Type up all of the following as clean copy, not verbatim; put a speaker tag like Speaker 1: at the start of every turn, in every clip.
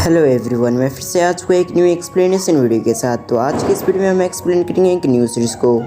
Speaker 1: Hello everyone, मैं फिर से आज को एक न्यू एक्सप्लेनेशन वीडियो के साथ। तो आज की इस वीडियो में हम एक्सप्लेन करेंगे एक न्यू सीरीज को।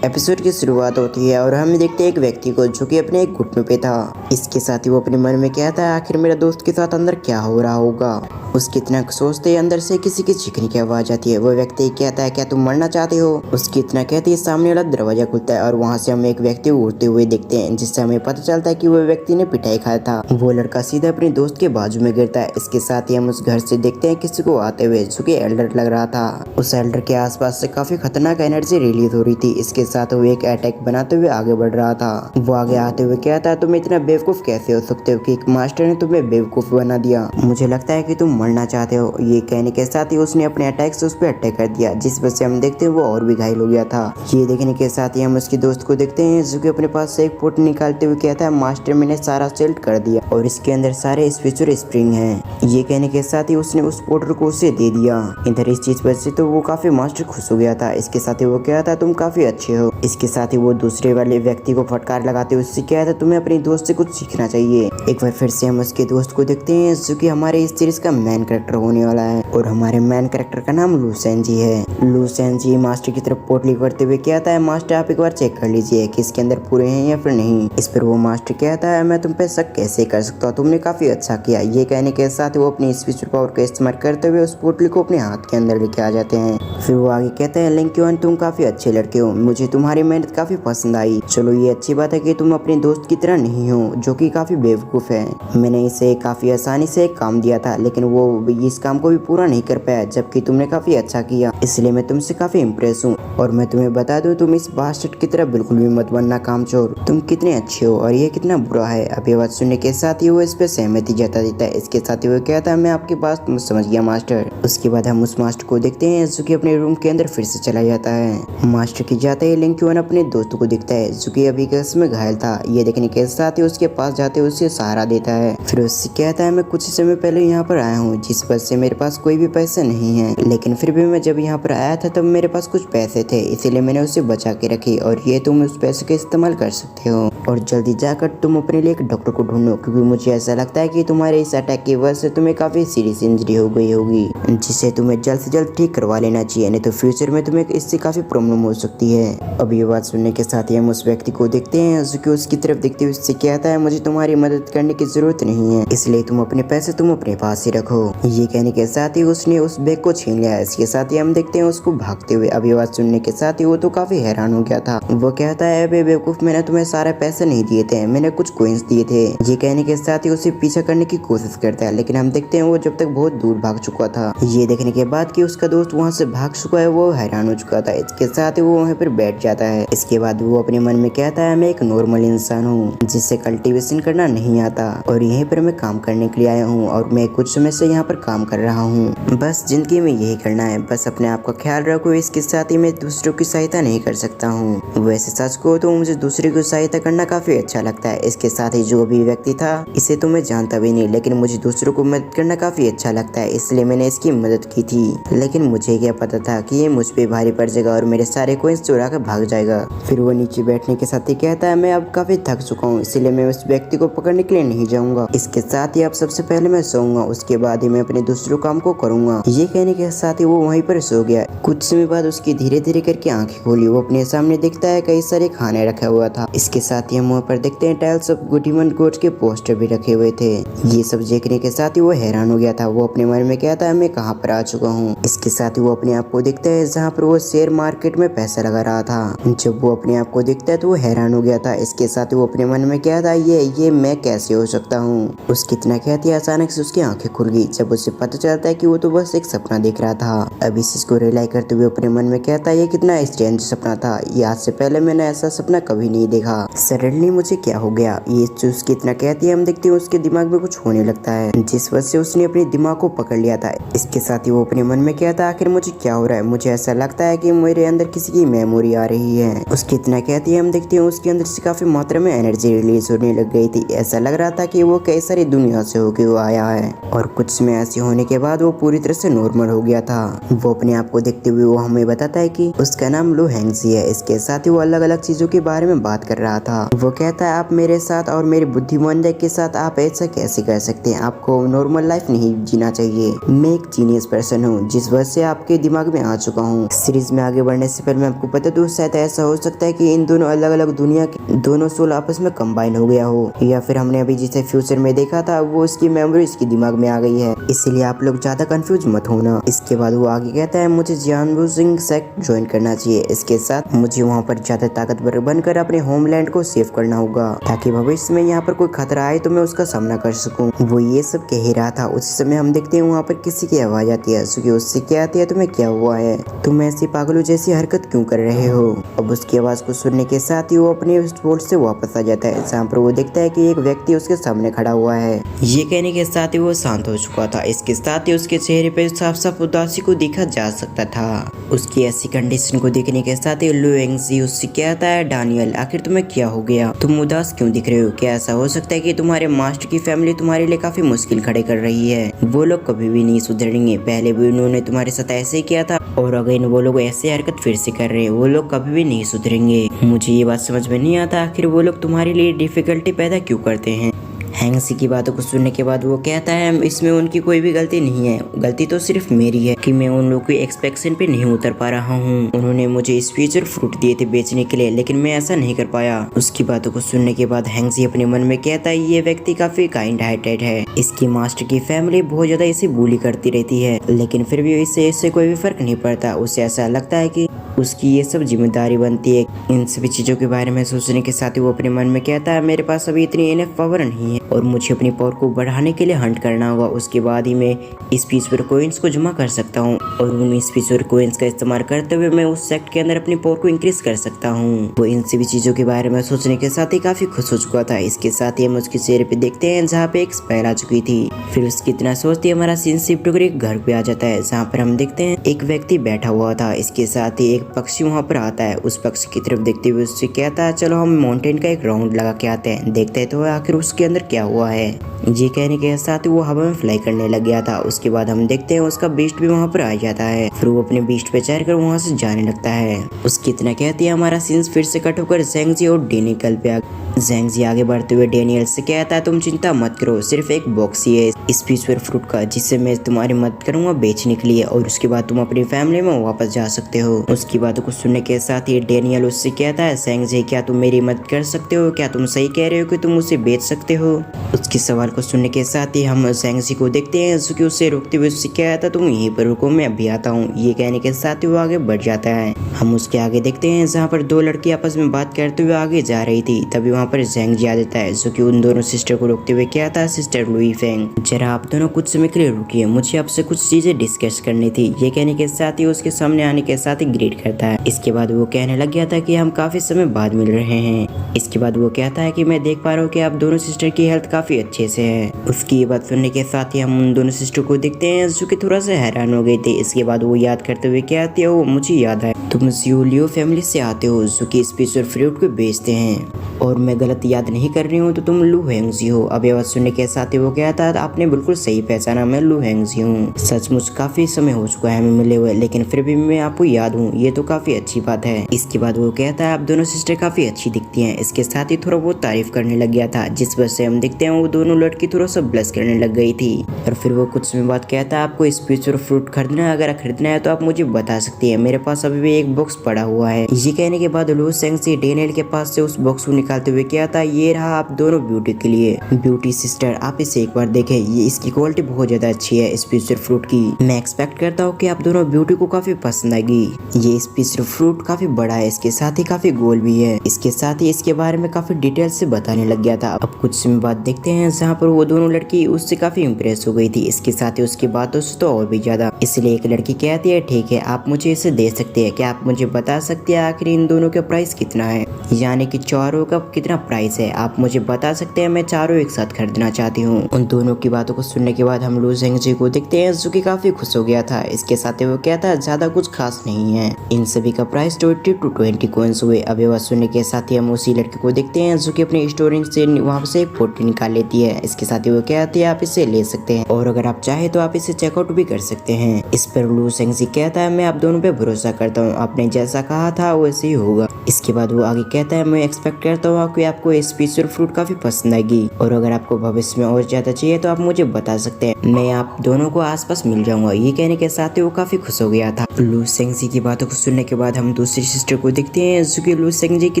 Speaker 1: एपिसोड की शुरुआत होती है और हम देखते हैं एक व्यक्ति को जो कि अपने एक घुटने पे था। इसके साथ ही वो अपने मन में कहता है आखिर मेरे दोस्त के साथ अंदर क्या हो रहा होगा। उसकी इतना सोचते ही अंदर से किसी की चीखने की आवाज आती है। वो व्यक्ति कहता है क्या तुम मरना चाहते हो। उसकी इतना कहते ही सामने वाला दरवाजा खुलता है और वहाँ से हम एक व्यक्ति उड़ते हुए देखते हैं, जिससे हमें पता चलता है कि वो व्यक्ति ने पिटाई खाया था। वो लड़का सीधा अपने दोस्त के बाजू में गिरता है। इसके साथ ही हम उस घर से देखते हैं किसी को आते हुए जो कि एल्डर लग रहा था। उस एल्डर के आसपास से काफी खतरनाक एनर्जी रिलीज हो रही थी। इसके साथ वो एक अटैक बनाते हुए आगे बढ़ रहा था। वो आगे आते हुए कहता है तुम इतना बेवकूफ कैसे हो सकते हो कि एक मास्टर ने तुम्हें बेवकूफ बना दिया। मुझे लगता है कि तुम मरना चाहते हो। ये कहने के साथ ही उसने अपने अटैक से उस पर अटैक कर दिया, जिस वजह से हम देखते हैं वो और भी घायल हो गया था। ये देखने के साथ ही हम उसके दोस्त को देखते हैं जो कि अपने पास से एक पोर्ट निकालते हुए कहता है मास्टर मैंने सारा सेल्ट कर दिया और इसके अंदर सारे स्पेशल स्प्रिंग हैं। ये कहने के साथ ही उसने उस पोर्टर को उसे दे दिया। इधर इस चीज वजह से तो वो काफी मास्टर खुश हो गया था। इसके साथ ही वो कहता है तुम काफी अच्छे हो। इसके साथ ही वो दूसरे वाले व्यक्ति को फटकार लगाते हुए उससे कहता है तुम्हें अपने दोस्त से कुछ सीखना चाहिए। एक बार फिर से हम उसके दोस्त को देखते हैं जो कि हमारे इस सीरीज का मेन कैरेक्टर होने वाला है और हमारे मेन कैरेक्टर का नाम लूसेन जी है। लूसेन जी मास्टर की तरफ पोटली करते हुए कहता है मास्टर आप एक बार चेक कर लीजिए कि इसके अंदर पूरे हैं या फिर नहीं। इस पर वो मास्टर कहता है मैं तुम पे शक कैसे कर सकता हूँ, तुमने काफी अच्छा किया। ये कहने के साथ वो अपनी स्पेशल पावर का इस्तेमाल करते हुए उस पोटली को अपने हाथ के अंदर लेके आ जाते हैं। फिर वो आगे कहते हैं लिंक्यून तुम काफी अच्छे लड़के हो, मुझे तुम्हारी मेहनत काफी पसंद आई। चलो ये अच्छी बात है कि तुम अपने दोस्त की तरह नहीं हो जो कि काफी बेवकूफ है। मैंने इसे काफी आसानी से एक काम दिया था लेकिन वो इस काम को भी पूरा नहीं कर पाया, जबकि तुमने काफी अच्छा किया, इसलिए मैं तुमसे काफी इम्प्रेस हूँ। और मैं तुम्हें बता दूं तुम इस बास्टर्ड की तरह बिल्कुल भी मत बनना कामचोर, तुम कितने अच्छे हो और ये कितना बुरा है। अब ये बात सुनने के साथ ही वो इस पे सहमति जता देता है। इसके साथ ही वो कहता है मैं आपकी बात समझ गया मास्टर। उसके बाद हम उस मास्टर को देखते हैं जो कि अपने रूम के अंदर फिर से चला जाता है। मास्टर की जाते ही लिंक्यून अपने दोस्त को दिखता है जो कि अभी केस में घायल था। ये देखने के साथ ही उसके पास जाते हुए उसे सहारा देता है। फिर उससे कहता है मैं कुछ समय पहले यहाँ पर आया हूँ जिस वजह से मेरे पास कोई भी पैसे नहीं है, लेकिन फिर भी मैं जब यहाँ पर आया था तब मेरे पास कुछ पैसे थे, इसीलिए मैंने उसे बचा के रखी और ये तुम उस पैसे का इस्तेमाल कर सकते हो और जल्दी जाकर तुम अपने लिए एक डॉक्टर को ढूंढो, क्योंकि मुझे ऐसा लगता है कि तुम्हारे इस अटैक की वजह से तुम्हें काफी सीरियस इंजरी हो गई होगी, जिसे तुम्हें जल्द से जल्द ठीक करवा लेना चाहिए, नहीं तो फ्यूचर में तुम्हें इससे काफी प्रॉब्लम हो सकती है। अब ये बात सुनने के साथ ही हम उस व्यक्ति को देखते हैं जो कि उसकी तरफ देखते हुए उससे कहता है मुझे तुम्हारी मदद करने की जरूरत नहीं है, इसलिए तुम अपने पैसे तुम अपने पास ही रखो। ये कहने के साथ ही उसने उस बैग को छीन लिया। इसके साथ ही हम देखते हैं उसको भागते हुए। अब ये बात सुनने के साथ ही वो तो काफी हैरान हो गया था। वो कहता है अबे बेवकूफ मैंने तुम्हें सारे पैसे नहीं दिए थे, मैंने कुछ कॉइंस दिए थे। ये कहने के साथ ही उसे पीछा करने की कोशिश करता है, लेकिन हम देखते हैं वो जब तक बहुत दूर भाग चुका था। ये देखने के बाद कि उसका दोस्त वहाँ से भाग चुका है वो हैरान हो चुका था। इसके साथ ही वो वहाँ पर बैठ जाता है। इसके बाद वो अपने मन में कहता है मैं एक नॉर्मल इंसान हूँ जिससे कल्टीवेशन करना नहीं आता और यहीं पर मैं काम करने के लिए आया हूँ और मैं कुछ समय से यहाँ पर काम कर रहा हूँ। बस जिंदगी में यही करना है, बस अपने आप का ख्याल रखो। इसके साथ ही मैं दूसरों की सहायता नहीं कर सकता हूँ। वैसे सच को तो मुझे दूसरे की सहायता करना काफी अच्छा लगता है। इसके साथ ही जो भी व्यक्ति था इसे तो मैं जानता भी नहीं, लेकिन मुझे दूसरों को मदद करना काफी अच्छा लगता है, इसलिए मैंने इसकी मदद की थी। लेकिन मुझे क्या पता था कि ये मुझ पे भारी पड़ जाएगा और मेरे सारे कोइंस चुरा कर भाग जाएगा। फिर वो नीचे बैठने के साथ ही कहता है मैं अब काफी थक चुका हूँ, इसलिए मैं उस व्यक्ति को पकड़ने के लिए नहीं जाऊंगा। इसके साथ ही अब सबसे पहले मैं सोऊंगा, उसके बाद ही मैं अपने दूसरों काम को करूंगा। ये कहने के साथ ही वो वहीं पर सो गया। कुछ समय बाद उसकी धीरे धीरे करके आंखें खोली। वो अपने सामने देखता है कई सारे खाने रखा हुआ था। इसके साथ ही हम वहाँ पर देखते हैं टाइल्स ऑफ गुडीमन गोट के पोस्टर भी रखे हुए थे। ये सब देखने के साथ ही वो हैरान हो गया था। वो अपने मन में कहता है मैं कहाँ पर आ चुका हूँ। इसके साथ ही वो अपने आप को देखता है जहाँ पर वो शेयर मार्केट में पैसा लगा रहा था। जब वो अपने आप को देखता है तो वो हैरान हो गया था। इसके साथ ही वो अपने मन में कहता है ये मैं कैसे हो सकता हूँ। उसकी इतना कहती है अचानक से उसकी आंखें खुल गई जब उसे पता चलता है कि वो तो बस एक सपना देख रहा था। अब इस चीज को रियलाइज करते हुए अपने मन में कहता है ये कितना स्ट्रेंज सपना था, ये आज से पहले मैंने ऐसा सपना कभी नहीं देखा। सडनली मुझे क्या हो गया। ये उसकी इतना कहती है हम देखते हैं उसके दिमाग में कुछ होने लगता है, जिस वजह से उसने अपने दिमाग को पकड़ लिया था। इसके साथ ही वो अपने मन में कहता है आखिर मुझे क्या हो रहा है। मुझे ऐसा लगता है कि मेरे अंदर किसी की मेमोरी आ आ रही है। उसकी इतना कहती है, हम देखते हैं उसके अंदर से काफी मात्रा में एनर्जी रिलीज होने लग गई थी। ऐसा लग रहा था कि वो कई सारी दुनिया से होके वो आया है और कुछ समय ऐसे होने के बाद वो पूरी तरह से नॉर्मल हो गया था। वो अपने आप को देखते हुए वो हमें बताता है कि उसका नाम लू हैंगजी है। इसके साथ ही वो अलग अलग चीजों के बारे में बात कर रहा था। वो कहता है, आप मेरे साथ और मेरे बुद्धिमानी के साथ आप ऐसा कैसे कर सकते हैं? आपको नॉर्मल लाइफ नहीं जीना चाहिए। मैं एक जीनियस पर्सन हूँ जिस वजह से आपके दिमाग में आ चुका हूँ। सीरीज में आगे बढ़ने से पहले मैं आपको बता दूं, शायद ऐसा हो सकता है कि इन दोनों अलग अलग दुनिया के दोनों सोल आपस में कंबाइन हो गया हो, या फिर हमने अभी जिसे फ्यूचर में देखा था वो उसकी मेमोरी इसके दिमाग में आ गई है। इसलिए आप लोग ज्यादा कंफ्यूज मत होना। इसके बाद वो आगे कहता है, मुझे जानबूझकर सेक्ट ज्वाइन करना चाहिए। इसके साथ मुझे वहाँ पर ज्यादा ताकतवर बनकर अपने होमलैंड को सेव करना होगा ताकि भविष्य में यहाँ पर कोई खतरा आए तो मैं उसका सामना कर सकूं। वो ये सब कह ही रहा था। उसी समय हम देखते हैं वहाँ पर किसी की आवाज आती है। सुकी उससे क्या आती है, तुम्हें क्या हुआ है? तुम ऐसी पागलों जैसी हरकत क्यों कर रहे हो? अब उसकी आवाज को सुनने के साथ ही वो अपने स्पोर्ट से वापस आ जाता है, जहाँ पर वो देखता है कि एक व्यक्ति उसके सामने खड़ा हुआ है। ये कहने के साथ ही वो शांत हो चुका था। इसके साथ ही उसके चेहरे पे साफ साफ उदासी को देखा जा सकता था। उसकी ऐसी कंडीशन को देखने के साथ ही लू हैंगजी उससे कहता है, डानियल आखिर तुम्हें क्या हो गया? तुम उदास क्यों दिख रहे हो? क्या ऐसा हो सकता है कि तुम्हारे मास्टर की फैमिली तुम्हारे लिए काफी मुश्किल खड़े कर रही है? वो लोग कभी भी नहीं सुधरेंगे। पहले भी उन्होंने तुम्हारे साथ ऐसे ही किया था और अगर वो लोग ऐसे हरकत फिर से कर रहे हैं, वो लोग कभी भी नहीं सुधरेंगे। मुझे ये बात समझ में नहीं आता, आखिर वो लोग तुम्हारे लिए डिफिकल्टी पैदा क्यों करते हैं? हैंगसी की बातों को सुनने के बाद वो कहता है, इसमें उनकी कोई भी गलती नहीं है। गलती तो सिर्फ मेरी है कि मैं उन लोगों की एक्सपेक्टेशन पे नहीं उतर पा रहा हूँ। उन्होंने मुझे स्पीचर फ्रूट दिए थे बेचने के लिए, लेकिन मैं ऐसा नहीं कर पाया। उसकी बातों को सुनने के बाद हैंगसी अपने मन में कहता है, ये व्यक्ति काफी काइंड हार्टेड है। इसकी मास्टर की फैमिली बहुत ज्यादा इसे बुली करती रहती है, लेकिन फिर भी इससे कोई भी फर्क नहीं पड़ता। उसे ऐसा लगता है कि उसकी ये सब जिम्मेदारी बनती है। इन सभी चीजों के बारे में सोचने के साथ ही वो अपने मन में कहता है, मेरे पास अभी इतनी इनफ पावर नहीं है और मुझे अपनी पावर को बढ़ाने के लिए हंट करना होगा। उसके बाद ही मैं स्पीचर कोइंस को जमा कर सकता हूँ और उन स्पीचर कोइंस का इस्तेमाल करते हुए मैं उस सेक्ट के अंदर अपनी पावर को इंक्रीज कर सकता हूँ। वो इन सभी चीजों के बारे में सोचने के साथ ही काफी खुश हो चुका था। इसके साथ ही हम उसके चेहरे पे देखते हैं जहाँ पे एक स्पेल आ चुकी थी। फिर उसकी इतना सोचती हमारा सीन शिफ्ट होकर एक घर पे आ जाता है, जहाँ पर हम देखते हैं एक व्यक्ति बैठा हुआ था। इसके साथ ही एक पक्षी वहाँ पर आता है। उस पक्षी की तरफ देखते हुए उससे कहता है, चलो हम माउंटेन का एक राउंड लगा के आते हैं, देखते हैं तो आखिर उसके अंदर क्या हुआ है। ये कहने के साथ ही वो हवा में फ्लाई करने लग गया था। उसके बाद हम देखते हैं उसका बीस्ट भी वहाँ पर आ जाता है। फिर वो अपने बीस्ट पे चढ़कर वहाँ से जाने लगता है। उसकी इतना कहती है हमारा सीन्स फिर से कट होकर ज़ेंगजी और डेनियल पे ज़ेंगजी आगे बढ़ते हुए डेनियल से कहता है, तुम चिंता मत करो, सिर्फ एक बॉक्स ही है स्पीचर फ्रूट का, जिससे मैं तुम्हारी मदद करूंगा बेचने के लिए और उसके बाद तुम अपनी फैमिली में वापस जा सकते हो। उसकी बातों को सुनने के साथ ही डेनियल उससे कहता है, ज़ेंगजी क्या तुम मेरी मदद कर सकते हो? क्या तुम सही कह रहे हो कि तुम उसे बेच सकते हो? उसके सवाल को सुनने के साथ ही हम ज़ेंगजी को देखते हैं जो कि उससे रोकते हुए उससे कहता है, तुम यहीं पर रुको, मैं अभी आता हूँ। ये कहने के साथ ही वो आगे बढ़ जाता है। हम उसके आगे देखते हैं जहाँ पर दो लड़की आपस में बात करते हुए आगे जा रही थी। तभी वहाँ पर ज़ेंगजी आ जाता है जो कि उन दोनों सिस्टर को रोकते हुए कहता है, सिस्टर लुई फेंग जरा आप दोनों कुछ समय के लिए रुकिए, मुझे आपसे कुछ चीजें डिस्कस करनी थी। ये कहने के साथ ही उसके सामने आने के साथ ही ग्रीट करता है। इसके बाद वो कहने लग गया था कि हम काफी समय बाद मिल रहे हैं। इसके बाद वो कहता है कि मैं देख पा रहा हूँ कि आप दोनों सिस्टर की हेल्थ काफी अच्छे से है। उसकी ये बात सुनने के साथ ही हम उन दोनों सिस्टर को देखते हैं जो कि थोड़ा सा हैरान हो गए थे। इसके बाद वो याद करते हुए कहती है, वो मुझे याद है तुम जियोलियो फैमिली से आते हो जो कि स्पीचर फ्रूट को बेचते हैं और मैं गलत याद नहीं कर रही हूँ तो तुम लू हैंगजी हो। अब ये बात सुनने के साथ ही वो कहता है, आपने बिल्कुल सही पहचाना, मैं लू हैंगजी हूँ। सचमुच काफी समय हो चुका है हमें मिले हुए, लेकिन फिर भी मैं आपको याद हूँ, ये तो काफी अच्छी बात है। इसके बाद वो कहता है, आप दोनों सिस्टर काफी अच्छी दिखती हैं। इसके साथ ही थोड़ा बहुत तारीफ करने लग गया था, जिस वजह से हम देखते हैं वो दोनों लड़की थोड़ा सा ब्लश करने लग गई थी। और फिर वो कुछ समय बाद कहता है, आपको स्पीचर फ्रूट खरीदना है? अगर खरीदना है तो आप मुझे बता सकती है, मेरे पास अभी भी एक बॉक्स पड़ा हुआ है। ये कहने के बाद लू ज़ेंगजी डेनियल के पास से उस बॉक्स को निकालते हुए कहता है, ये रहा आप दोनों ब्यूटी के लिए। ब्यूटी सिस्टर आप इसे एक बार देखें, ये इसकी क्वालिटी बहुत ज्यादा अच्छी है स्पीचर फ्रूट की। मैं एक्सपेक्ट करता हूँ कि आप दोनों ब्यूटी को काफी पसंद आएगी। ये स्पीचर फ्रूट काफी बड़ा है, इसके साथ ही काफी गोल भी है। इसके साथ ही इसके बारे में काफी डिटेल से बताने लग गया था। अब कुछ समय बाद देखते हैं जहाँ पर वो दोनों लड़की उससे काफी इम्प्रेस हो गई थी। इसके साथ ही उसकी बातों से तो और भी ज्यादा। इसलिए एक लड़की कहती है, ठीक है आप मुझे इसे दे सकते हैं, क्या आप मुझे बता सकते हैं आखिर इन दोनों का प्राइस कितना है? यानी कि चारों का कितना प्राइस है, आप मुझे बता सकते हैं, मैं चारों एक साथ खरीदना चाहती हूँ। उन दोनों की बातों को सुनने के बाद हम लू ज़ेंगजी को देखते हैं जो कि काफी खुश हो गया था। इसके साथ ही वो कहता है, ज्यादा कुछ खास नहीं है, इन सभी का प्राइस 20 to 20 कॉइन्स हुए। अब ये बात सुनने के साथ ही हम उसी लड़के को देखते हैं जो कि अपने स्टोरेज से वहाँ से एक फोटो निकाल लेती है। इसके साथ ही वो कहती है आप इसे ले सकते हैं और अगर आप चाहे तो आप इसे चेकआउट भी कर सकते हैं। इस पर लू सेंगजी कहता है मैं आप दोनों पे भरोसा करता हूँ, आपने जैसा कहा था वैसे ही होगा। इसके बाद वो आगे कहता है मैं एक्सपेक्ट करता हूँ कि आपको ये स्पेशल फ्रूट काफी पसंद आएगी और अगर आपको भविष्य में और ज्यादा चाहिए तो आप मुझे बता सकते हैं, मैं आप दोनों को आसपास मिल जाऊंगा। ये कहने के साथ ही वो काफी खुश हो गया था। लू सेंगजी की बातों को सुनने के बाद हम दूसरी सिस्टर को देखते हैं जो कि लू सेंगजी की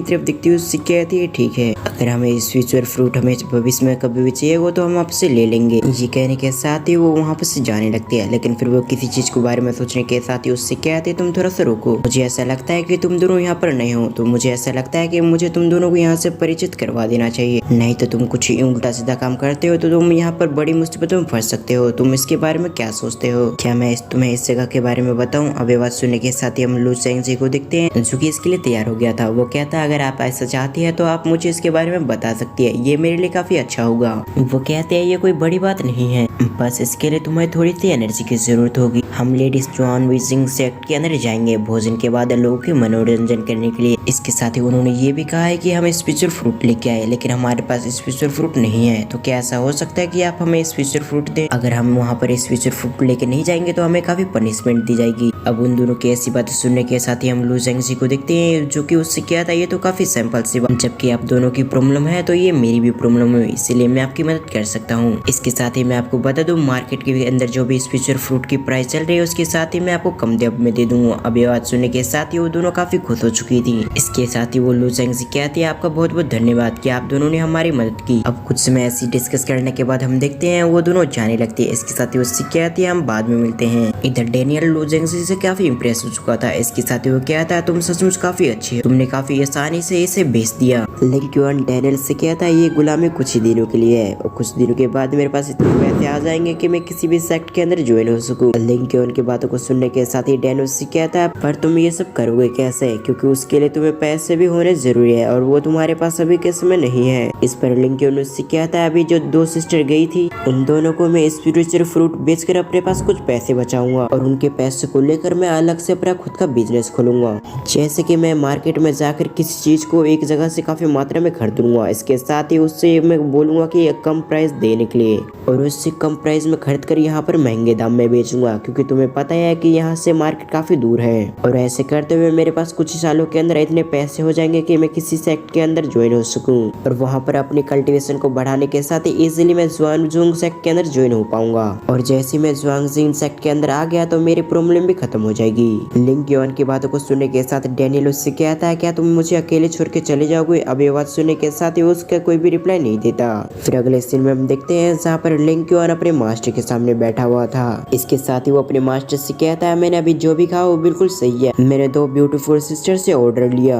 Speaker 1: तरफ देखती हुई उससे कहती है ठीक है, अगर हमें स्पेशल फ्रूट हमें भविष्य में कभी भी चाहिए वो तो हम आपसे ले लेंगे। ये कहने के साथ ही वो वहाँ पर से जाने लगती है, लेकिन फिर वो किसी चीज के बारे में सोचने के साथ ही उससे कहते तुम थोड़ा सा रुको, मुझे ऐसा लगता है कि तुम दोनों यहाँ पर नहीं हो, तो मुझे ऐसा लगता है कि मुझे तुम दोनों को यहाँ से परिचित करवा देना चाहिए, नहीं तो तुम कुछ उल्टा सीधा काम करते हो तो तुम यहाँ पर बड़ी मुसीबतों में फंस सकते हो। तुम इसके बारे में क्या सोचते हो? क्या मैं तुम्हें इस जगह के बारे में बताऊं? अब ये बात सुनने के साथ ही हम लू सेंगजी को देखते हैं जो कि इसके लिए तैयार हो गया था। वो कहता है अगर आप ऐसा चाहती है तो आप मुझे इसके बारे में बता सकती है, ये मेरे लिए काफी अच्छा होगा। वो कहते हैं ये कोई बड़ी बात नहीं है, बस इसके लिए तुम्हें थोड़ी सी एनर्जी की जरूरत होगी। हम लेडीज जॉन विजिंग सेक्ट के अंदर जाएंगे भोजन के बाद लोगों के मनोरंजन करने के लिए। इसके साथ ही उन्होंने ये भी कहा है कि हम स्पेशल फ्रूट लेके आए, लेकिन हमारे पास स्पेशल फ्रूट नहीं है, तो क्या ऐसा हो सकता है कि आप हमें स्पेशल फ्रूट दें? अगर हम वहाँ पर स्पेशल फ्रूट लेके नहीं जाएंगे तो हमें काफी पनिशमेंट दी जाएगी। अब उन दोनों की ऐसी बातें सुनने के साथ ही हम लू सेंगजी को देखते हैं जो कि उससे क्या था ये तो काफी सिंपल सी बात, जबकि आप दोनों की प्रॉब्लम है तो ये मेरी भी प्रॉब्लम है, इसीलिए मैं आपकी मदद कर सकता हूँ। इसके साथ ही मैं आपको बता दूं मार्केट के अंदर जो भी स्पेशल फ्रूट की प्राइस चल रही है उसके साथ ही मैं आपको कम दाम में दे दूंगा। अब ये बात सुनने के साथ ही वो दोनों काफी खुश हो चुकी थी। इसके साथ ही वो लू सेंगजी कहती है आपका बहुत बहुत धन्यवाद कि आप दोनों ने हमारी मदद की। अब कुछ समय ऐसी डिस्कस करने के बाद हम देखते हैं वो दोनों जाने लगते हैं। इसके साथ ही उससे कहती है हम बाद में मिलते हैं। इधर डेनियल लू सेंगजी से काफी इंप्रेस हो चुका था। इसके साथ ही वो कहता है तुम सचमुच काफी अच्छी हो, तुमने काफी आसानी से इसे बेच दिया। लेकिन डेनियल से कहता है ये गुलामी कुछ ही दिनों के लिए है और कुछ दिनों के बाद मेरे पास इतने पैसे आ जाएंगे कि मैं किसी भी सेक्ट के अंदर ज्वाइन हो सकूं। लेकिन उनकी बातों को सुनने के साथ ही डेनियल से कहता है पर तुम ये सब करोगे कैसे, क्योंकि उसके लिए तुम्हें पैसे भी होने जरूरी है और वो तुम्हारे पास अभी के समय नहीं है। इस पर लिंकन उससे कहता है अभी जो दो सिस्टर गई थी उन दोनों को मैं स्पिरिचुअल फ्रूट बेचकर अपने पास कुछ पैसे बचाऊंगा और उनके पैसे को लेकर मैं अलग से अपना खुद का बिजनेस खोलूंगा, जैसे कि मैं मार्केट में जाकर किसी चीज को एक जगह से काफी मात्रा में खरीदूंगा। इसके साथ ही उससे मैं बोलूंगा कि कम प्राइस देने के लिए और उससे कम प्राइस में खरीद कर यहाँ पर महंगे दाम में बेचूंगा, क्योंकि तुम्हें पता है कि यहाँ से मार्केट काफी दूर है। और ऐसे करते हुए मेरे पास कुछ ही सालों के अंदर इतने पैसे हो जाएंगे कि मैं किसी सेक्ट के अंदर ज्वाइन हो सकूं और वहाँ पर अपनी कल्टीवेशन को बढ़ाने के साथ ही इजीली मैं जुआनजुंग सेक्ट के अंदर ज्वाइन हो पाऊंगा। और जैसे मैं जुआनजिंग सेक्ट के अंदर आ गया तो मेरी प्रॉब्लम भी खत्म हो जाएगी। लिंग योन की बातों को सुनने के साथ डेनियल उससे कहता है क्या तुम मुझे अकेले छोड़ के चले जाओगे? अब ये बात सुनने के साथ ही उसका कोई भी रिप्लाई नहीं देता। फिर अगले सीन में हम देखते हैं जहाँ पर लिंग योन अपने मास्टर के सामने बैठा हुआ था। इसके साथ ही वो अपने मास्टर से कहता है मैंने अभी जो भी कहा वो बिल्कुल सही है, मैंने 2 ब्यूटीफुल सिस्टर से ऑर्डर लिया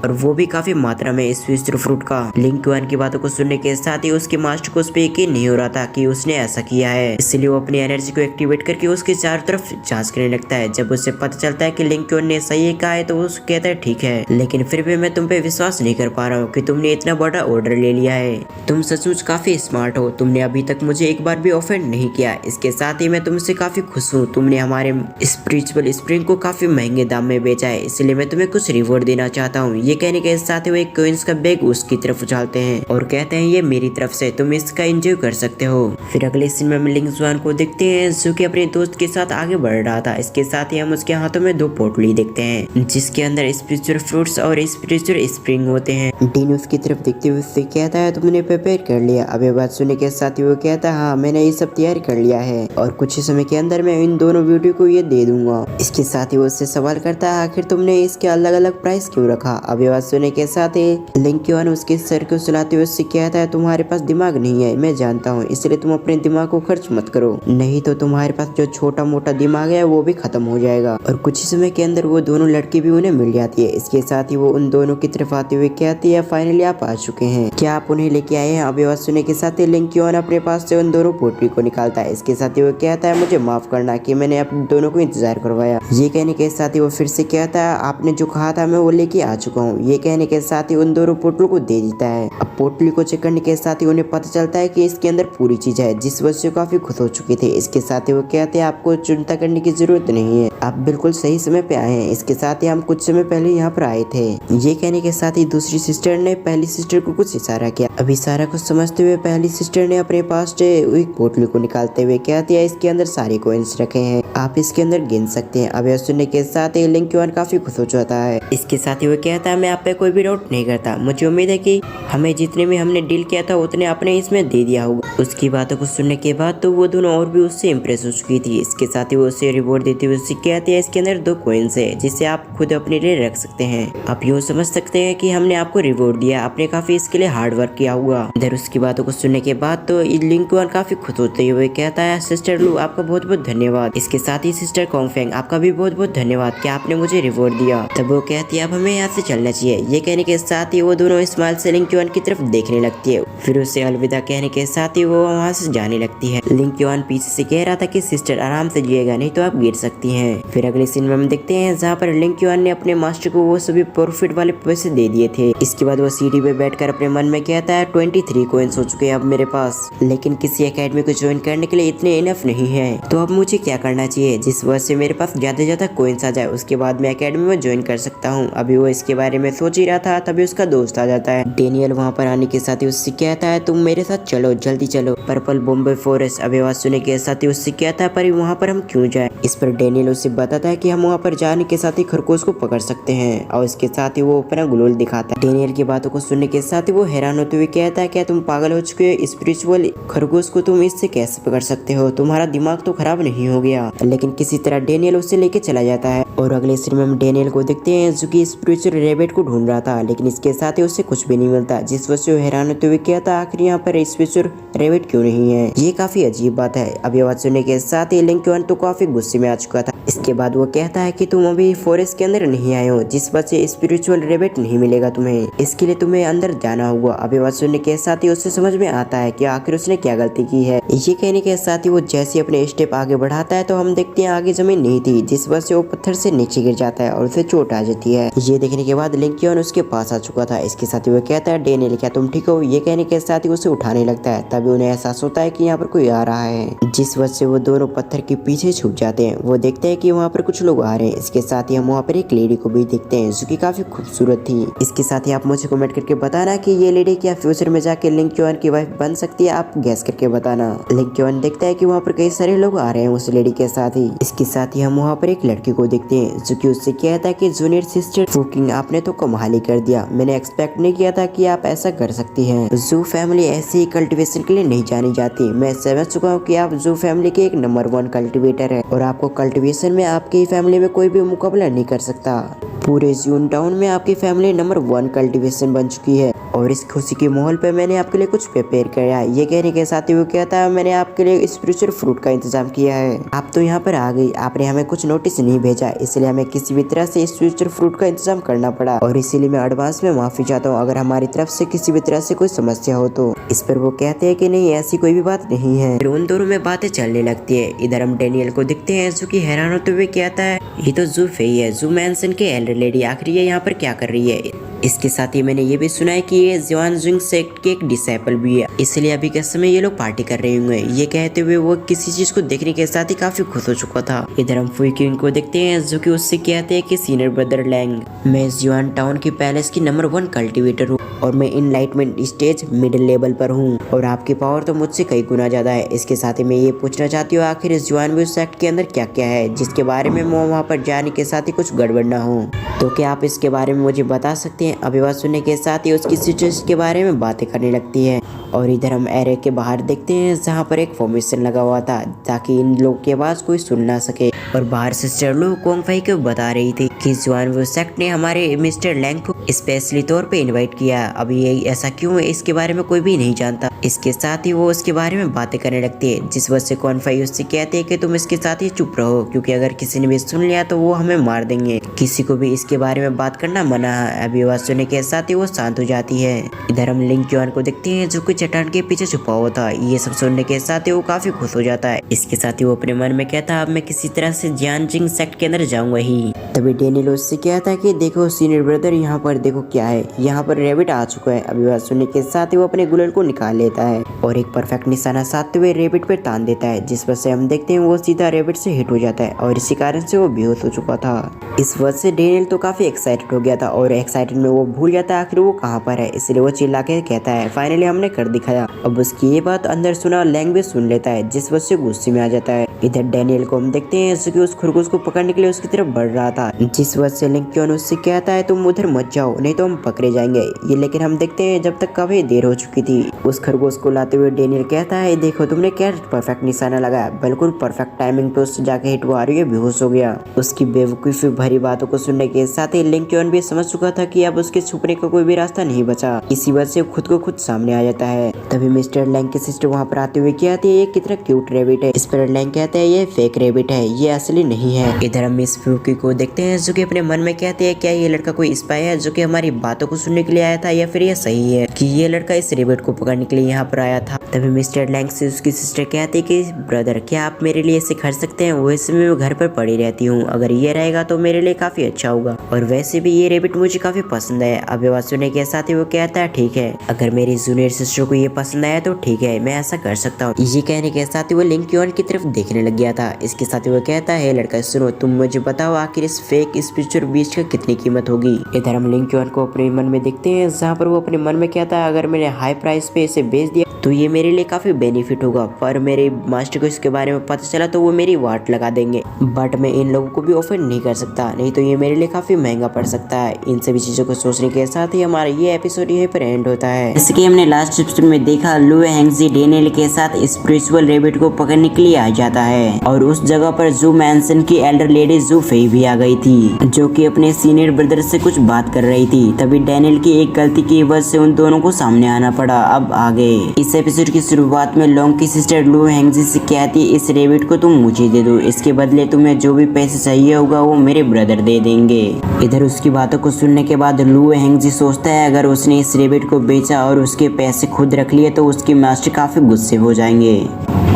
Speaker 1: और वो भी काफी मात्रा में स्पेशल फ्रूट का। लिंग योन की बातों को सुनने के साथ ही उसके मास्टर को उस पर यकीन नहीं हो रहा था कि उसने ऐसा किया है, इसलिए वो अपनी एनर्जी को एक्टिवेट करके उसके चारों तरफ जांच करने लगता है। जब उसे पता चलता है कि लिंकन ने सही कहा है तो वो कहता है ठीक है, लेकिन फिर भी मैं तुम पे विश्वास नहीं कर पा रहा हूँ कि तुमने इतना बड़ा ऑर्डर ले लिया है। तुम सचमुच काफी स्मार्ट हो, तुमने अभी तक मुझे एक बार भी ऑफेंड नहीं किया। इसके साथ ही मैं तुमसे काफी खुश हूँ, तुमने हमारे स्पिरिचुअल स्प्रिंग को काफी महंगे दाम में बेचा है, इसलिए मैं तुम्हें कुछ रिवॉर्ड देना चाहता हूँ। ये कहने के साथ ही वो एक कॉइंस का बैग उसकी तरफ उछालते हैं और कहते हैं ये मेरी तरफ से, तुम इसका एंजॉय कर सकते हो। फिर अगले सीन में हम लिंग जुआन को देखते हैं जो कि अपने दोस्त के साथ आगे बढ़ रहा था। इसके साथ ही हम उसके हाथों में 2 पोटली देखते हैं जिसके अंदर स्पिरिचुअल फ्रूट्स और स्पिरिचुअल स्प्रिंग होते हैं। डीन उसकी तरफ देखते हुए उससे कहता है तुमने प्रिपेयर कर लिया? अब ये बात सुनने के साथ ही वो कहता है हाँ मैंने ये सब तैयार कर लिया है और कुछ ही समय के अंदर मैं इन दोनों ब्यूटी को ये दे दूंगा। इसके साथ ही वो उससे सवाल करता है आखिर तुमने इसके अलग अलग प्राइस क्यों रखा? अब ये बात सुनने के साथ ही लिंकन उसके सर को सुलाते हुए उससे कहता है तुम्हारे पास दिमाग नहीं है, मैं जानता हूँ, इसलिए तुम अपने दिमाग को खर्च मत करो, नहीं तो तुम्हारे पास जो छोटा मोटा दिमाग है वो भी खत्म हो जाएगा। और कुछ ही समय के अंदर वो दोनों लड़की भी उन्हें मिल जाती है। इसके साथ ही वो उन दोनों की तरफ आते हुए कहती है फाइनली आप आ चुके हैं, क्या आप उन्हें लेके आए हैं? अब ये बात सुनने के साथ ही लिंकन अपने पास से उन दोनों पोटली को निकालता है। इसके साथ ही वो कहता है मुझे माफ करना कि मैंने आप दोनों को इंतजार करवाया। ये कहने के साथ ही वो फिर से कहता है आपने जो कहा था मैं वो लेके आ चुका हूँ। ये कहने के साथ ही उन दोनों पोटलों को दे देता है। अब पोटली को चेक करने के साथ ही उन्हें पता चलता है कि इसके अंदर पूरी चीज है, जिस वजह से काफी खुश हो चुके थे। इसके साथ ही वो कहते हैं आपको चिंता करने की जरूरत नहीं है, आप बिल्कुल सही समय पे आए हैं। इसके साथ ही हम कुछ समय पहले यहाँ पर आए थे। ये कहने के साथ ही दूसरी सिस्टर ने पहली सिस्टर को कुछ इशारा किया। अब इशारा को समझते हुए पहली सिस्टर ने अपने पास से एक पोटली को निकालते हुए क्या दिया, इसके अंदर सारे कॉइन्स रखे हैं, आप इसके अंदर गिन सकते हैं। अब यह सुनने के साथ ही लिंग क्यूआन काफी खुश हो जाता है। इसके साथ ही वो कहता है मैं आप पे कोई भी डाउट नहीं करता, मुझे उम्मीद है कि हमें जितने में हमने डील किया था उतने आपने इसमें दे दिया होगा। उसकी बातों को सुनने के बाद तो वो दोनों और भी उससे इम्प्रेस हो चुकी थी। इसके साथ ही वो उसे रिवॉर्ड देते हुए उससे कहती है इसके अंदर 2 कॉइन्स है जिसे आप खुद अपने लिए रख सकते हैं। आप यूँ समझ सकते हैं कि हमने आपको रिवॉर्ड दिया, आपने काफी इसके लिए हार्ड वर्क किया हुआ। इधर उसकी बातों को सुनने के बाद तो लिंग क्यूआन काफी खुश होते हुए कहता है सिस्टर लू आपका बहुत बहुत धन्यवाद। इसके साथ ही सिस्टर कॉन्गफेंग आपका भी बहुत बहुत धन्यवाद कि आपने मुझे रिवॉर्ड दिया। तब वो कहती है अब हमें यहाँ से चलना चाहिए। ये कहने के साथ ही वो दोनों स्माइल से लिंग क्यूआन की तरफ देखने लगती है। फिर उसे अलविदा कहने के साथ ही वो वहाँ से जाने लगती है। लिंग क्यूआन पीछे से कह रहा था कि सिस्टर आराम से जिएगा नहीं तो आप गिर सकती हैं। फिर अगले सीन में हम देखते हैं जहाँ पर लिंग क्यूआन ने अपने मास्टर को वो सभी प्रॉफिट वाले पैसे दे दिए थे। इसके बाद वो सीढ़ी पे बैठकर अपने मन में कहता है 23 कॉइन्स हो चुके हैं अब मेरे पास, लेकिन किसी एकेडमी को ज्वाइन करने के लिए इतने इनफ नहीं है, तो अब मुझे क्या करना चाहिए जिस वजह से मेरे पास ज्यादा कॉइन्स आ जाए, उसके बाद मैं एकेडमी में ज्वाइन कर सकता हूँ। अभी वो इसके बारे में सोच ही रहा था तभी उसका दोस्त आ जाता है। डेनियल वहाँ पर आने के साथ ही उससे कहता है तुम मेरे साथ चलो, जल्दी चलो पर्पल बॉम्बे फॉरेस्ट। अभी आवाज सुनने के साथ ही उससे कहता है पर वहाँ पर हम क्यों जाए। इस पर डेनियल उसे बताता है कि हम वहाँ पर जाने के साथ ही खरगोश को पकड़ सकते हैं और इसके साथ ही वो अपना ग्लोल दिखाता है। डेनियल की बातों को सुनने के साथ ही वो हैरान होते हुए कहता है क्या तुम पागल हो चुके हो, स्पिरिचुअल खरगोश को तुम इससे कैसे पकड़ सकते हो, तुम्हारा दिमाग तो खराब नहीं हो गया। लेकिन किसी तरह डेनियल उसे लेके चला जाता है और अगले सीन में हम डेनियल को देखते हैं जो कि स्पिरिचुअल रैबिट को ढूंढ रहा था, लेकिन इसके साथ ही उसे कुछ भी नहीं मिलता, जिस वजह से वो हैरान होते हुए कहता आखिर यहाँ पर स्पिरिचुअल रैबिट क्यों नहीं है। ये काफी अजीब बात है। अभी आवाज सुनने के साथ ही लिंग क्यूआन तो काफी गुस्से में आ चुका था। इसके बाद वो कहता है कि तुम अभी फॉरेस्ट के अंदर नहीं आए हो, जिस वजह से स्पिरिचुअल रैबिट नहीं मिलेगा तुम्हें, इसके लिए तुम्हें अंदर जाना होगा। अभी आवाज सुनने के साथ ही उसे समझ में आता है कि आखिर उसने क्या गलती की है। ये कहने के साथ ही वो जैसे अपने स्टेप आगे बढ़ाता है तो हम देखते हैं आगे जमीन नहीं थी, जिस वजह से वो पत्थर से नीचे गिर जाता है और उसे चोट आ जाती है। ये देखने के बाद लिंग क्यूआन उसके पास आ चुका था। इसके साथ ही वो कहता है डेनियल क्या तुम ठीक हो। ये कहने के साथ ही उसे उठाने लगता है। तभी उन्हें एहसास होता है कि यहाँ पर कोई आ रहा है, जिस वजह से वो दोनों पत्थर के पीछे छुप जाते हैं। वो देखते हैं कि वहाँ पर कुछ लोग आ रहे हैं। इसके साथ ही हम वहाँ पर एक लेडी को भी देखते हैं जो कि काफी खूबसूरत थी। इसके साथ ही आप मुझे कमेंट करके बताना कि ये लेडी क्या फ्यूचर में जाके लिंग क्यूआन की वाइफ बन सकती है, आप गैस करके बताना। लिंग क्यूआन देखता है कि वहाँ पर कई सारे लोग आ रहे हैं उस लेडी के साथ ही। इसके साथ ही हम वहाँ पर एक लड़की को देखते हैं जो कि उससे कहता है कि जूनियर सिस्टर फुकिंग आपने तो कमाल ही कर दिया, मैंने एक्सपेक्ट नहीं किया था कि आप ऐसा कर सकती हैं। जू फैमिली ऐसे ही कल्टीवेशन के लिए नहीं जानी जाती, मैं समझ चुका हूँ कि आप जू फैमिली के एक नंबर 1 कल्टीवेटर है और आपको कल्टीवेशन में आपकी फैमिली में कोई भी मुकाबला नहीं कर सकता। पूरे जून टाउन में आपकी फैमिली नंबर 1 कल्टीवेशन बन चुकी है और इस खुशी के माहौल पे मैंने आपके लिए कुछ प्रिपेयर किया है। ये कहने के साथ ही वो कहता है मैंने आपके लिए स्पिरिचुअल फ्रूट का इंतजाम किया है, आप तो यहाँ पर आ गई, आपने हमें कुछ नोटिस नहीं भेजा, इसलिए हमें किसी भी तरह से स्पिरिचुअल फ्रूट का इंतजाम करना पड़ा और इसीलिए मैं एडवांस में माफी चाहता हूँ अगर हमारी तरफ से किसी भी तरह से कोई समस्या हो तो। इस पर वो कहते हैं कि नहीं ऐसी कोई भी बात नहीं है। फिर उन दोनों में बातें चलने लगती है। इधर हम डेनियल को दिखते हैं जो कि हैरान होते हुए कहता है ये तो जू फेई है, जू मैंसन के एल्डर लेडी, आखिर ये यहाँ पर क्या कर रही है। इसके साथ ही मैंने ये भी सुना है कि ये जुआनजुंग सेक्ट के एक डिसाइपल भी है, इसलिए अभी के समय ये लोग पार्टी कर रहे होंगे। ये कहते हुए वो किसी चीज को देखने के साथ ही काफी खुश हो चुका था। इधर हम फुई किंग को देखते हैं जो कि उससे कहते हैं कि सीनियर ब्रदर लैंग, मैं जुआन टाउन की पैलेस की नंबर 1 कल्टीवेटर हूँ और मैं इनलाइटमेंट स्टेज मिडिल लेवल पर हूँ और आपकी पावर तो मुझसे कई गुना ज्यादा है। इसके साथ ही मैं ये पूछना चाहती हूँ आखिर इस जुआन सेक्ट के अंदर क्या क्या है जिसके बारे में मैं वहाँ पर जाने के साथ ही कुछ गड़बड़ ना हो, तो क्या आप इसके बारे में मुझे बता सकते हैं। अभी बात सुनने के साथ ही उसकी सिचुएशन के बारे में बातें करने लगती है और इधर हम एरे के बाहर देखते हैं जहाँ पर एक फॉर्मेशन लगा हुआ था ताकि इन लोग की आवाज कोई सुन ना सके और बाहर सिस्टर लू कोंगफाई को बता रही थी कि जुआन सेक्ट ने हमारे मिस्टर लैंग को स्पेशली तौर पे इनवाइट किया। अभी ये ऐसा क्यों है इसके बारे में कोई भी नहीं जानता। इसके साथ ही वो उसके बारे में बातें करने लगती है जिस वजह से कोंगफाई उससे कहते हैं कि तुम इसके साथ ही चुप रहो क्योंकि अगर किसी ने भी सुन लिया तो वो हमें मार देंगे। किसी को भी इसके बारे में बात करना मना है। अभी बात सुनने के साथ ही वो शांत हो जाती है। इधर हम लिंग क्योन को देखते हैं जो कि चट्टान के पीछे छुपा हुआ था। ये सब सुनने के साथ ही वो काफी खुश हो जाता है। इसके साथ ही वो अपने मन में कहता है अब मैं किसी तरह से जियांजिंग सेक्ट के अंदर जाऊंगा ही। तभी डेनियल उससे कहता है कि देखो सीनियर ब्रदर यहाँ पर देखो क्या है, यहाँ पर रेबिट आ चुका है। अभी बात सुनने के साथ ही वो अपने गुलर को निकाल लेता है और एक परफेक्ट निशाना साधते हुए रेबिट पे तान देता है, जिस वजह से हम देखते हैं वो सीधा रेबिट से हिट हो जाता है और इसी कारण से वो बेहोश हो चुका था। इस वजह से डेनियल तो काफी एक्साइटेड हो गया था और एक्साइटेड में वो भूल जाता है आखिर वो कहाँ पर है, इसलिए वो चिल्ला के कहता है फाइनली हमने कर दिखाया। अब उसकी ये बात अंदर सुना लैंग भी सुन लेता है, जिस वजह से गुस्से में आ जाता है। इधर डेनियल को हम देखते हैं जो कि उस खरगोश को पकड़ने के लिए उसकी तरफ बढ़ रहा था, जिस वजह से लिंग क्योन उससे कहता है तुम उधर मत जाओ नहीं तो हम पकड़े जाएंगे। ये लेकिन हम देखते हैं जब तक काफी देर हो चुकी थी। उस खरगोश को लाते हुए डेनियल कहता है देखो तुमने क्या परफेक्ट निशाना लगाया, बिल्कुल परफेक्ट टाइमिंग पे उससे जाके हिट हुआ रही है, बेहोश हो गया। उसकी बेवकूफी भरी बातों को सुनने के साथ ही लिंग क्योन भी समझ चुका था कि अब उसके छुपने का कोई भी रास्ता नहीं बचा। इसी वजह से खुद को खुद सामने आ जाता है। तभी मिस्टर लैंग की सिस्टर वहाँ पर आते हुए कहती है ये कितना क्यूट रेबिट है। इस पर लैंग कहता है ये फेक रेबिट है, ये असली नहीं है। इधर हम मिस फ्यूकी को देखते हैं जो कि अपने मन में कहते हैं क्या ये लड़का कोई स्पाई है जो कि हमारी बातों को सुनने के लिए आया था, या फिर ये सही है कि ये लड़का इस रेबिट को पकड़ने के लिए यहाँ पर आया था। तभी मिस्टर लैंग से उसकी सिस्टर कहती है कि ब्रदर क्या आप मेरे लिए इसे खरीद सकते हैं, वैसे मैं घर पर पड़ी रहती हूँ, अगर ये रहेगा तो मेरे लिए काफी अच्छा होगा और वैसे भी ये रेबिट मुझे काफी पसंद है। अब बात सुनने के साथ ही वो कहता है ठीक है, अगर मेरी जूनियर सिस्टर को ये पसंद आया तो ठीक है मैं ऐसा कर सकता हूँ। ये कहने के साथ ही वो लिंग क्योन की तरफ देखने लग गया था। इसके साथ ही वो कहता है लड़का सुनो तुम मुझे बताओ आखिर इस फेक स्पिरिचुअल बीच का कितनी कीमत होगी। इधर हम लिंग क्योन को अपने मन में देखते हैं जहाँ पर वो अपने मन में कहता है अगर मैंने हाई प्राइस पे इसे बेच दिया तो ये मेरे लिए काफी बेनिफिट होगा, पर मेरे मास्टर को इसके बारे में पता चला तो वो मेरी वाट लगा देंगे, बट मैं इन लोगों को भी ऑफर नहीं कर सकता, नहीं तो ये मेरे लिए काफी महंगा पड़ सकता है। इन सभी चीजों को सोचने के साथ ही हमारा ये एपिसोड यहीं पर एंड होता है। जैसे कि हमने लास्ट एपिसोड में देखा लुई हेंगजी डेनियल के साथ स्पिरिचुअल रेबिट को पकड़ने के लिए आ जाता है और उस जगह पर जू मैंसन की एल्डर लेडी जू फेई भी आ गई थी जो कि अपने सीनियर ब्रदर से कुछ बात कर रही थी। तभी डेनियल की एक गलती की वजह से उन दोनों को सामने आना पड़ा। अब आगे इस एपिसोड की शुरुआत में लोंग की सिस्टर लू हेंगजी से कहती इस रेबिट को तुम मुझे दे दो, इसके बदले तुम्हें जो भी पैसे चाहिए होगा वो मेरे ब्रदर दे देंगे। इधर उसकी बातों को सुनने के बाद लू हेंगजी सोचता है अगर उसने इस रेबिट को बेचा और उसके पैसे खुद रख लिए तो उसके मास्टर काफी गुस्से हो जाएंगे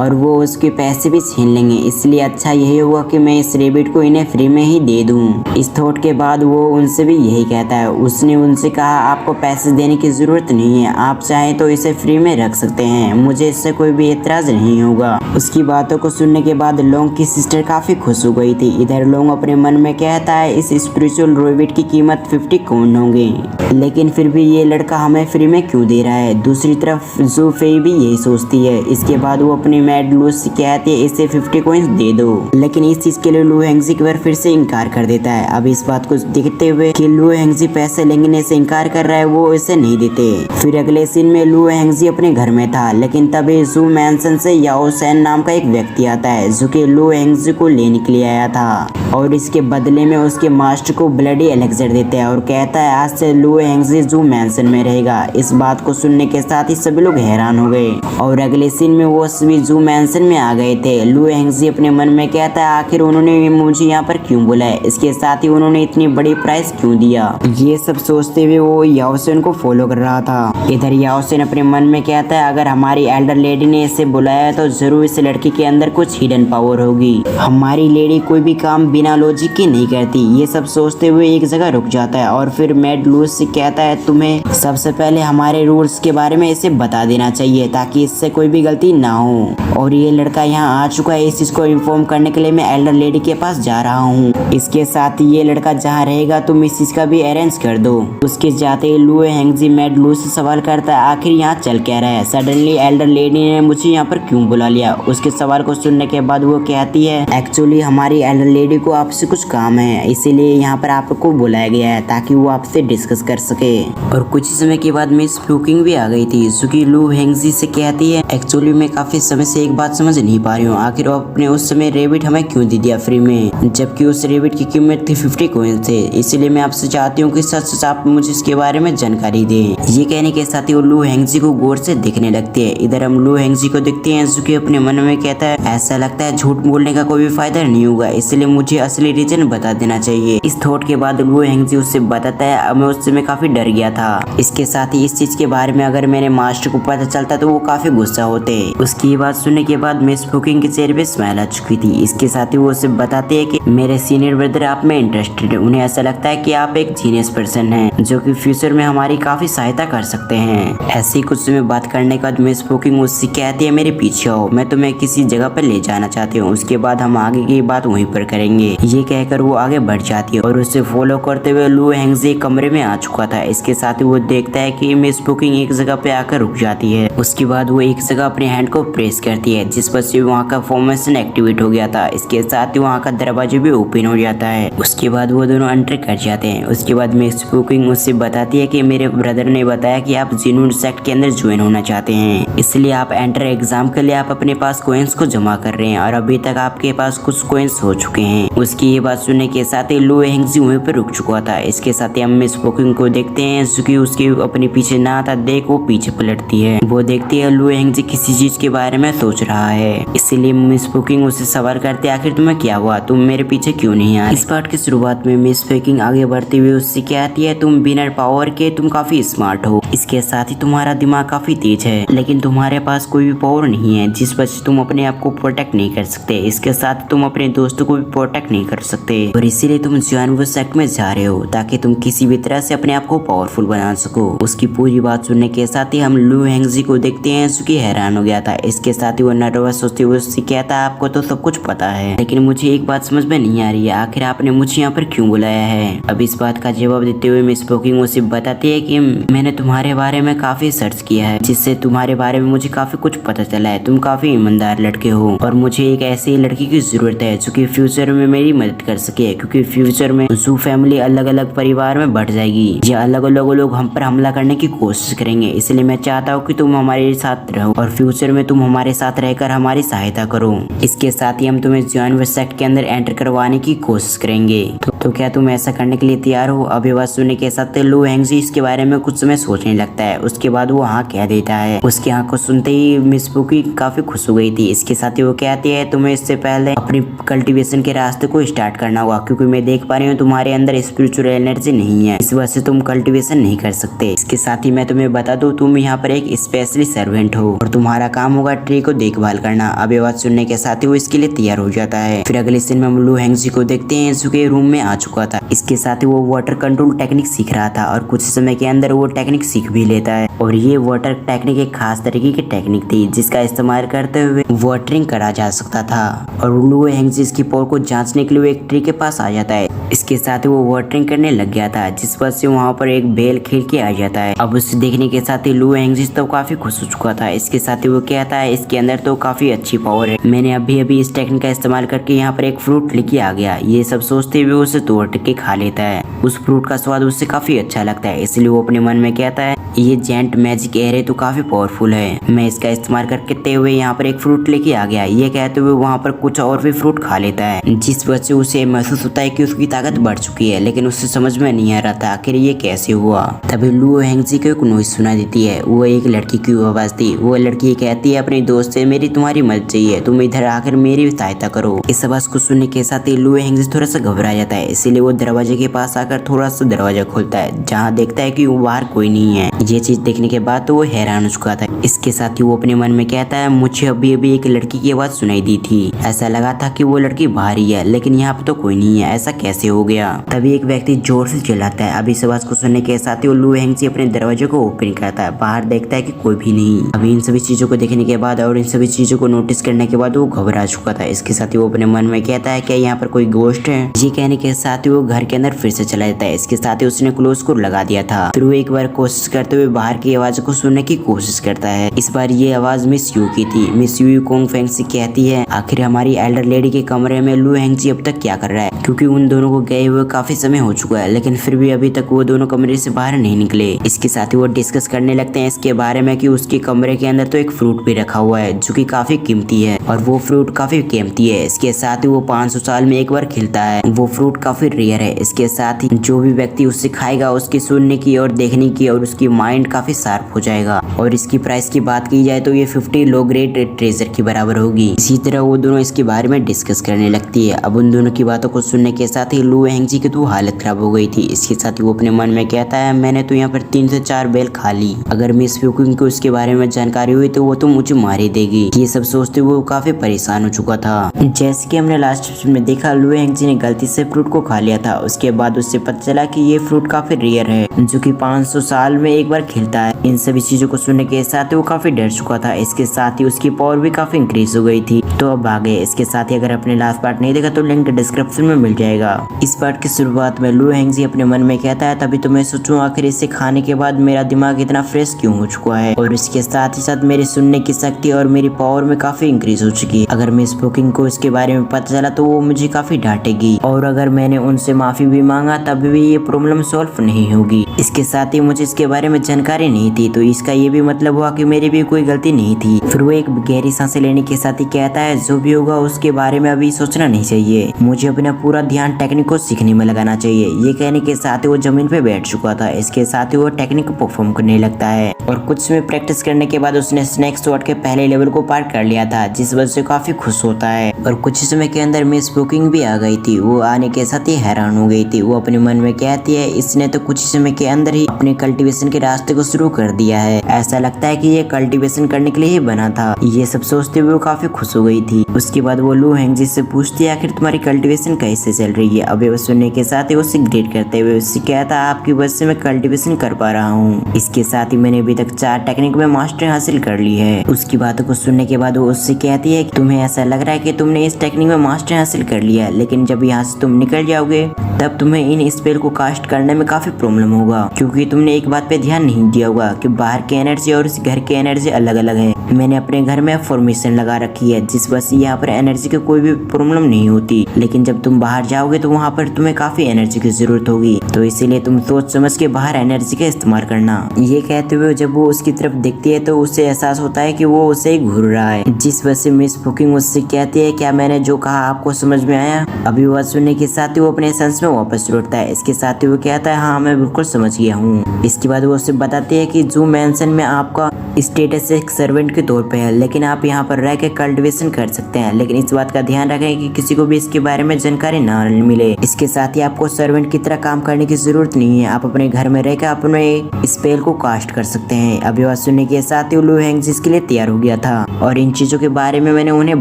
Speaker 1: और वो उसके पैसे भी छीन लेंगे, इसलिए अच्छा यही होगा कि मैं इस रेबिट को इन्हें फ्री में ही दे दूं। इस थॉट के बाद वो उनसे भी यही कहता है। उसने उनसे कहा आपको पैसे देने की जरूरत नहीं है, आप चाहें तो इसे फ्री में रख सकते हैं, मुझे इससे कोई भी एतराज नहीं होगा। उसकी बातों को सुनने के बाद लोंग की सिस्टर काफी खुश हो गई थी। इधर लोंग अपने मन में कहता है इस स्पिरिचुअल रेबिट की कीमत 50 कॉइन होंगे, लेकिन फिर भी ये लड़का हमें फ्री में क्यों दे रहा है। दूसरी तरफ जू फेई भी यही सोचती है। इसके बाद वो अपनी मैड लू से कहती है इसे 50 कॉइंस दे दो, लेकिन इस चीज के लिए लू हेंगजी एक बार फिर से इनकार कर देता है। अब इस बात को देखते हुए कि लू हेंगजी पैसे लेने से इनकार कर रहा है वो इसे नहीं देते। फिर अगले सीन में लू हेंगजी अपने घर में था, लेकिन तभी जू मैंसन से याओ सैन नाम का एक व्यक्ति आता है जो कि लू हेंगजी को लेने के लिए आया था और इसके बदले में उसके मास्टर को ब्लडी एलेक्सर देता है और कहता है आज से लू हेंगजी जू मैंसन में रहेगा। इस बात को सुनने के साथ ही सभी लोग हैरान हो गए और अगले सीन में वो सभी जू मैंसन में आ गए थे। लू हेंगजी अपने मन में कहता है आखिर उन्होंने मुझे यहाँ पर क्यों बुलाया, इसके साथ ही उन्होंने इतनी बड़ी प्राइस क्यों दिया। ये सब सोचते हुए वो याओ सेन को फॉलो कर रहा था। इधर याओ सेन अपने मन में कहता है अगर हमारी एल्डर लेडी ने इसे बुलाया तो जरूर इस लड़की के अंदर कुछ हिडन पावर होगी, हमारी लेडी कोई भी काम बिना लॉजिक के नहीं करती। ये सब सोचते हुए एक जगह रुक जाता है और फिर मैड लूज से कहता है तुम्हें सबसे पहले हमारे रूल्स के बारे में इसे बता देना चाहिए ताकि इससे कोई भी गलती ना हो। और ये लड़का यहाँ आ चुका है, इस चीज को इन्फॉर्म करने के लिए मैं एल्डर लेडी के पास जा रहा हूँ। इसके साथ ही ये लड़का जहाँ रहेगा तुम इस चीज का भी अरेंज कर दो। उसके जाते ही लू हेंगजी मैड लू से सवाल करता है आखिर यहाँ चल क्या रहा है, सडनली एल्डर लेडी ने मुझे यहाँ पर क्यों बुला लिया। उसके सवाल को सुनने के बाद वो कहती है एक्चुअली हमारी एल्डर लेडी को आपसे कुछ काम है, इसीलिए यहाँ पर आपको बुलाया गया है ताकि वो आपसे डिस्कस कर सके। और कुछ ही समय के बाद मिस फ्लूकिंग भी आ गई थी जो कि लू हेंगजी से कहती है एक्चुअली मैं काफी समय से एक बात समझ नहीं पा रही हूँ, आखिर वो अपने उस समय रेबिट हमें क्यों दे दिया फ्री में, जबकि उस रेबिट की कीमत थी 50 कॉइन थे। इसलिए मैं आपसे चाहती हूँ कि सच आप मुझे इसके बारे में जानकारी दें। ये कहने के साथ ही वो लू हेंगजी को गौर से देखने लगती है। इधर हम लू हेंगजी को देखते हैं जो कि अपने मन में कहता है, ऐसा लगता है झूठ बोलने का कोई भी फायदा नहीं होगा, इसलिए मुझे असली रीजन बता देना चाहिए। इस थॉट के बाद लू हेंगजी उससे बताता है, अब मैं उस समय काफी डर गया था। इसके साथ ही इस चीज के बारे में अगर मेरे मास्टर को पता चलता तो वो काफी गुस्सा होते। उसकी ये बात सुनने के बाद मिस फुकिंग के चेहरे पे स्माइल आ चुकी थी। इसके साथ ही वो उसे बताते हैं कि मेरे सीनियर ब्रदर आप में इंटरेस्टेड है, उन्हें ऐसा लगता है कि आप एक जीनियस पर्सन हैं जो कि फ्यूचर में हमारी काफी सहायता कर सकते हैं। ऐसी कुछ समय बात करने के बाद मिस फुकिंग उससे कहती है, मेरे पीछे आओ, मैं तुम्हें किसी जगह पर ले जाना चाहती हूँ, उसके बाद हम आगे की बात वहीं पर करेंगे। ये कहकर वो आगे बढ़ जाती है और उसे फॉलो करते हुए लू हेंगजी कमरे में आ चुका था। इसके साथ ही वो देखता है कि मिस फुकिंग एक जगह पे आकर रुक जाती है। उसके बाद वो एक जगह अपने हैंड को प्रेस करती है, जिस पर से वहाँ का फॉर्मेशन एक्टिवेट हो गया था। इसके साथ ही वहाँ का दरवाजा भी ओपन हो जाता है। उसके बाद वो दोनों एंटर कर जाते हैं। उसके बाद मिस फुकिंग उससे बताती है कि मेरे ब्रदर ने बताया कि आप जीनून सेक्ट के अंदर ज्वाइन होना चाहते हैं, इसलिए आप एंटर एग्जाम के लिए आप अपने पास कोइंस को जमा कर रहे हैं और अभी तक आपके पास कुछ कोइंस हो चुके हैं। उसकी ये बात सुनने के साथ ही लू हेंगजी वहीं पर रुक चुका था। इसके साथ ही हम मिस फुकिंग को देखते हैं जो कि उसके अपने पीछे ना था देख वो पीछे पलटती है। वो देखती है लू हेंगजी किसी चीज के बारे में सोच रहा है, इसीलिए मिस फुकिंग उससे सवाल करते आखिर तुम्हें क्या हुआ, तुम मेरे पीछे क्यों नहीं आए। इस पार्ट की शुरुआत में मिस फुकिंग आगे बढ़ते हुए उससे कहती है, तुम बिना पावर के तुम काफी स्मार्ट हो, इसके साथ ही तुम्हारा दिमाग काफी तेज है, लेकिन तुम्हारे पास कोई भी पावर नहीं है जिस पर तुम अपने आप को प्रोटेक्ट नहीं कर सकते। इसके साथ तुम अपने दोस्तों को भी प्रोटेक्ट नहीं कर सकते और इसीलिए तुम जानवर सेक्ट में जा रहे हो ताकि तुम किसी भी तरह से अपने आप को पावरफुल बना सको। उसकी पूरी बात सुनने के साथ ही हम लू हेंगजी को देखते हैं जो कि हैरान हो गया था। इसके साथ ही वो नर्वस होते हुए उससे कहता है, आपको तो सब कुछ पता है, लेकिन मुझे एक बात समझ में नहीं आ रही है, आखिर आपने मुझे यहाँ पर क्यों बुलाया है। अब इस बात का जवाब देते हुए मिस फुकिंग उसे बताती है कि मैंने तुम्हारे बारे में काफी सर्च किया है, जिससे तुम्हारे बारे में मुझे काफी कुछ पता चला है। तुम काफी ईमानदार लड़के हो और मुझे एक ऐसी लड़की की जरूरत है जो कि फ्यूचर में मेरी मदद कर सके, क्योंकि फ्यूचर में जू फैमिली अलग अलग परिवार में बढ़ जाएगी या अलग अलग लोग हम पर हमला करने की कोशिश करेंगे। इसलिए मैं चाहता हूँ कि तुम हमारे साथ रहो और फ्यूचर में तुम हमारे साथ रहकर हमारी सहायता करो। इसके साथ ही हम तुम्हें जानवर सेक्ट के अंदर एंटर करवाने की कोशिश करेंगे, तो क्या तुम ऐसा करने के लिए तैयार हो। अब ये बात सुनने के साथ लू हेंगजी इसके बारे में कुछ समय सोचने लगता है। उसके बाद वो हाँ कह देता है। उसके हाँ को सुनते ही मिस फुकिंग काफी खुश हो गई थी। इसके साथ ही वो कहती है, तुम्हें इससे पहले अपनी कल्टीवेशन के रास्ते को स्टार्ट करना होगा, क्योंकि मैं देख पा रही हूँ तुम्हारे अंदर स्पिरिचुअल एनर्जी नहीं है, इस वजह से तुम कल्टीवेशन नहीं कर सकते। इसके साथ ही मैं तुम्हें बता दूं, तुम यहाँ पर एक स्पेशली सर्वेंट हो और तुम्हारा काम होगा ट्री को देखभाल करना। अब ये बात सुनने के साथ ही वो इसके लिए तैयार हो जाता है। फिर अगले सीन में हम लू हेंगजी को देखते हैं जो कि रूम में आ चुका था। इसके साथ ही वो वाटर कंट्रोल टेक्निक सीख रहा था और कुछ समय के अंदर वो टेक्निक सीख भी लेता है। और ये वाटर टेक्निक एक खास तरीके की टेक्निक थी जिसका इस्तेमाल करते हुए वाटरिंग करा जा सकता था। और लू हेंगजी इसकी पावर को जांचने के लिए एक ट्री के पास आ जाता है। इसके साथ ही वो वाटरिंग करने लग गया था, जिस पर से वहाँ पर एक बेल खेल के आ जाता है। अब उसे देखने के साथ ही लू हेंगजी तो काफी खुश हो चुका था। इसके साथ ही वो कहता है, इसके अंदर तो काफी अच्छी पावर है, मैंने अभी अभी इस टेक्निक का इस्तेमाल करके यहाँ पर एक फ्रूट लेके आ गया। ये सब सोचते हुए उसे तोड़ के खा लेता है। उस फ्रूट का स्वाद उससे काफी अच्छा लगता है, इसलिए वो अपने मन में कहता है, ये जेंट मैजिक एरे तो काफी पावरफुल है, मैं इसका इस्तेमाल करते हुए यहाँ पर एक फ्रूट लेके आ गया। ये कहते हुए वहाँ पर कुछ और भी फ्रूट खा लेता है, जिस वजह से उसे महसूस होता है कि उसकी ताकत बढ़ चुकी है, लेकिन उसे समझ में नहीं आ रहा था आखिर ये कैसे हुआ। तभी लू हेंगजी को एक नॉइज सुना देती है। वो एक लड़की की आवाज थी। वो लड़की कहती है अपने दोस्त से, मेरी तुम्हारी मदद चाहिए, तुम इधर आकर मेरी सहायता करो। इस आवाज को सुनने के साथ ही लू हेंगजी थोड़ा सा घबरा जाता है, इसीलिए वो दरवाजे के पास आकर थोड़ा सा दरवाजा खोलता है, जहाँ देखता है कि वो बाहर कोई नहीं है। ये चीज देखने के बाद तो वो हैरान हो चुका था। इसके साथ ही वो अपने मन में कहता है, मुझे अभी अभी एक लड़की की आवाज सुनाई दी थी, ऐसा लगा था कि वो लड़की बाहर ही है, लेकिन यहाँ पे तो कोई नहीं है, ऐसा कैसे हो गया। तभी एक व्यक्ति जोर से चिल्लाता है। अभी इस आवाज को सुनने के साथ ही वो लू हेंगजी अपने दरवाजे को ओपन करता है। बाहर देखता है कि कोई भी नहीं। अभी इन सभी चीजों को देखने के बाद और इन सभी चीजों को नोटिस करने के बाद वो घबरा चुका था। इसके साथ ही वो अपने मन में कहता है, क्या यहाँ पर कोई गोश्त है। ये कहने के साथ ही वो घर के अंदर फिर से चला जाता है। इसके साथ ही उसने क्लोज को लगा दिया था। फिर वो एक बार कोशिश करते जाते हुए बाहर की आवाज को सुनने की कोशिश करता है। इस बार ये आवाज मिस यू की थी। मिस यू कोंग फेंग से कहती है, आखिर हमारी एल्डर लेडी के कमरे में लू हेंगजी अब तक क्या कर रहा है, क्योंकि उन दोनों को गए हुए काफी समय हो चुका है, लेकिन फिर भी अभी तक वो दोनों कमरे से बाहर नहीं निकले। इसके साथ ही वो डिस्कस करने लगते हैं इसके बारे में कि उसके कमरे के अंदर तो एक फ्रूट भी रखा हुआ है जो कि काफी कीमती है और वो फ्रूट काफी कीमती है। इसके साथ ही वो 500 साल में एक बार खिलता है। वो फ्रूट काफी रेयर है। इसके साथ ही जो भी व्यक्ति उससे खाएगा उसकी सुनने की और देखने की और उसकी माइंड काफी शार्प हो जाएगा। और इसकी प्राइस की बात की जाए तो ये 50 लो ग्रेड ट्रेजर के बराबर होगी। इसी तरह वो दोनों इसके बारे में डिस्कस करने लगती है। अब उन दोनों की बातों को सुनने के साथ ही लू हेंगजी की तो हालत खराब हो गई थी। इसके साथ ही वो अपने मन में कहता है, मैंने तो यहाँ पर 3 से 4 बेल खा ली, अगर मिस फ्यूकिंग को उसके बारे में जानकारी हुई तो वो तो मुझे मार ही देगी। ये सब सोचते हुए वो काफी परेशान हो चुका था। जैसे कि हमने लास्ट एपिसोड में देखा, लू हेंगजी ने गलती से फ्रूट को खा लिया था। उसके बाद उससे पता चला कि ये फ्रूट काफी रेयर है जो कि 500 साल में एक बार खिलता है। इन सभी चीजों को सुनने के साथ ही वो काफी डर चुका था। इसके साथ ही उसकी पावर भी काफी इंक्रीज हो गई थी। तो अब आगे इसके साथ ही अगर अपने लास्ट पार्ट नहीं देखा तो लिंक डिस्क्रिप्शन में मिल जाएगा। इस पार्ट की शुरुआत में लू हेंगजी अपने मन में कहता है, तभी तो मैं सोचूं आखिर इसे खाने के बाद मेरा दिमाग इतना फ्रेश क्यों हो चुका है और इसके साथ ही साथ मेरी सुनने की शक्ति और मेरी पावर में काफी इंक्रीज हो चुकी है। अगर मिस फ्यूकिंग को इसके बारे में पता चला तो वो मुझे काफी डांटेगी और अगर मैंने उनसे माफी भी मांगा तब भी ये प्रॉब्लम सॉल्व नहीं होगी। इसके साथ ही मुझे इसके बारे में जानकारी नहीं थी, तो इसका ये भी मतलब हुआ कि मेरी भी कोई गलती नहीं थी। फिर वो एक गहरी सांसें लेने के साथ ही कहता है, जो भी होगा उसके बारे में अभी सोचना नहीं चाहिए, मुझे अपना पूरा ध्यान टेक्निक को सीखने में लगाना चाहिए। ये कहने के साथ ही वो जमीन पे बैठ चुका था। इसके साथ ही वो टेक्निक को परफॉर्म करने लगता है और कुछ समय प्रैक्टिस करने के बाद उसने स्नेक स्वॉर्ड के पहले लेवल को पार कर लिया था, जिस वजह से काफी खुश होता है। और कुछ ही समय के अंदर मिस फ्यूकिंग भी आ गई थी। वो आने के साथ ही हैरान हो गई थी। वो अपने मन में कहती है, इसने तो कुछ ही समय के अंदर ही अपने कल्टीवेशन के रास्ते को शुरू कर दिया है, ऐसा लगता है कि ये कल्टीवेशन करने के लिए ही बना था। ये सब सोचते हुए वो काफी खुश हो गई थी। उसके बाद वो लू हेंगजी से पूछती है, आखिर तुम्हारी कल्टीवेशन कैसे चल रही है। अभी वो सुनने के साथ ही उससे ग्रेट करते हुए उससे कहता है, आपकी वजह से मैं कल्टीवेशन कर पा रहा हूँ। इसके साथ ही मैंने अभी तक 4 टेक्निक में मास्टरी हासिल कर ली है। उसकी बातों को सुनने के बाद वो उससे कहती है, तुम्हें ऐसा लग रहा है कि तुमने इस टेक्निक में मास्टरी हासिल कर लिया, लेकिन जब यहाँ से तुम निकल जाओगे तब तुम्हें इन स्पेल को कास्ट करने में काफी प्रॉब्लम होगा, क्योंकि तुमने एक बात पे ध्यान नहीं दिया होगा कि बाहर की एनर्जी और इस घर की एनर्जी अलग अलग है। मैंने अपने घर में फॉर्मेशन लगा रखी है जिस वजह से यहाँ पर एनर्जी की कोई भी प्रॉब्लम नहीं होती, लेकिन जब तुम बाहर जाओगे तो वहाँ पर तुम्हें काफी एनर्जी की जरूरत होगी, तो इसीलिए तुम सोच समझ के बाहर एनर्जी का इस्तेमाल करना। ये कहते हुए जब वो उसकी तरफ देखती है तो उसे एहसास होता है कि वो उसे घूर रहा है, जिस वजह से मिस फ्यूकिंग उससे कहती है, क्या मैंने जो कहा आपको समझ में आया। अभी वह सुनने के साथ ही वो अपने सेंस में वापस लौटता है। इसके साथ ही वो कहता है, हाँ मैं बिल्कुल समझ गया हूँ। इसके बाद वो उसे बताती है कि जो मेंशन में आपका स्टेटस एक सर्वेंट के तौर पे है, लेकिन आप यहाँ पर रह के कल्टीवेशन कर सकते हैं, लेकिन इस बात का ध्यान रखें कि किसी को भी इसके बारे में जानकारी ना मिले। इसके साथ ही आपको सर्वेंट की तरह काम करने की जरूरत नहीं है, आप अपने घर में रहकर अपने स्पेल को कास्ट कर सकते हैं। अभी बात सुनने के साथ ही लू हेंगजी इसके लिए तैयार हो गया था और इन चीजों के बारे में मैंने उन्हें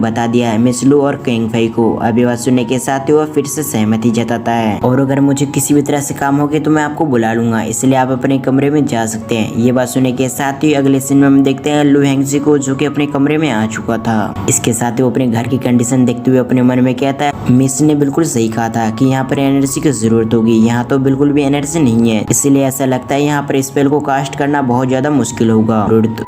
Speaker 1: बता दिया है, मिस लू और किंग फेई को। अभी बात सुनने के साथ ही वह फिर से सहमति जताता है और अगर मुझे किसी भी तरह से काम हो गए तो मैं आपको बुला लूंगा, इसलिए आप अपने कमरे में जा सकते हैं। ये बात सुनने के साथ ही अगले सीन में हम देखते हैं लू हेंगजी को जो कि अपने कमरे में आ चुका था। इसके साथ ही वो अपने घर की कंडीशन देखते हुए अपने मन में कहता है, मिस ने बिल्कुल सही कहा था कि यहाँ पर एनर्जी की जरूरत होगी, यहाँ तो बिल्कुल भी एनर्जी नहीं है, इसलिए ऐसा लगता है यहाँ पर स्पेल को कास्ट करना बहुत ज्यादा मुश्किल होगा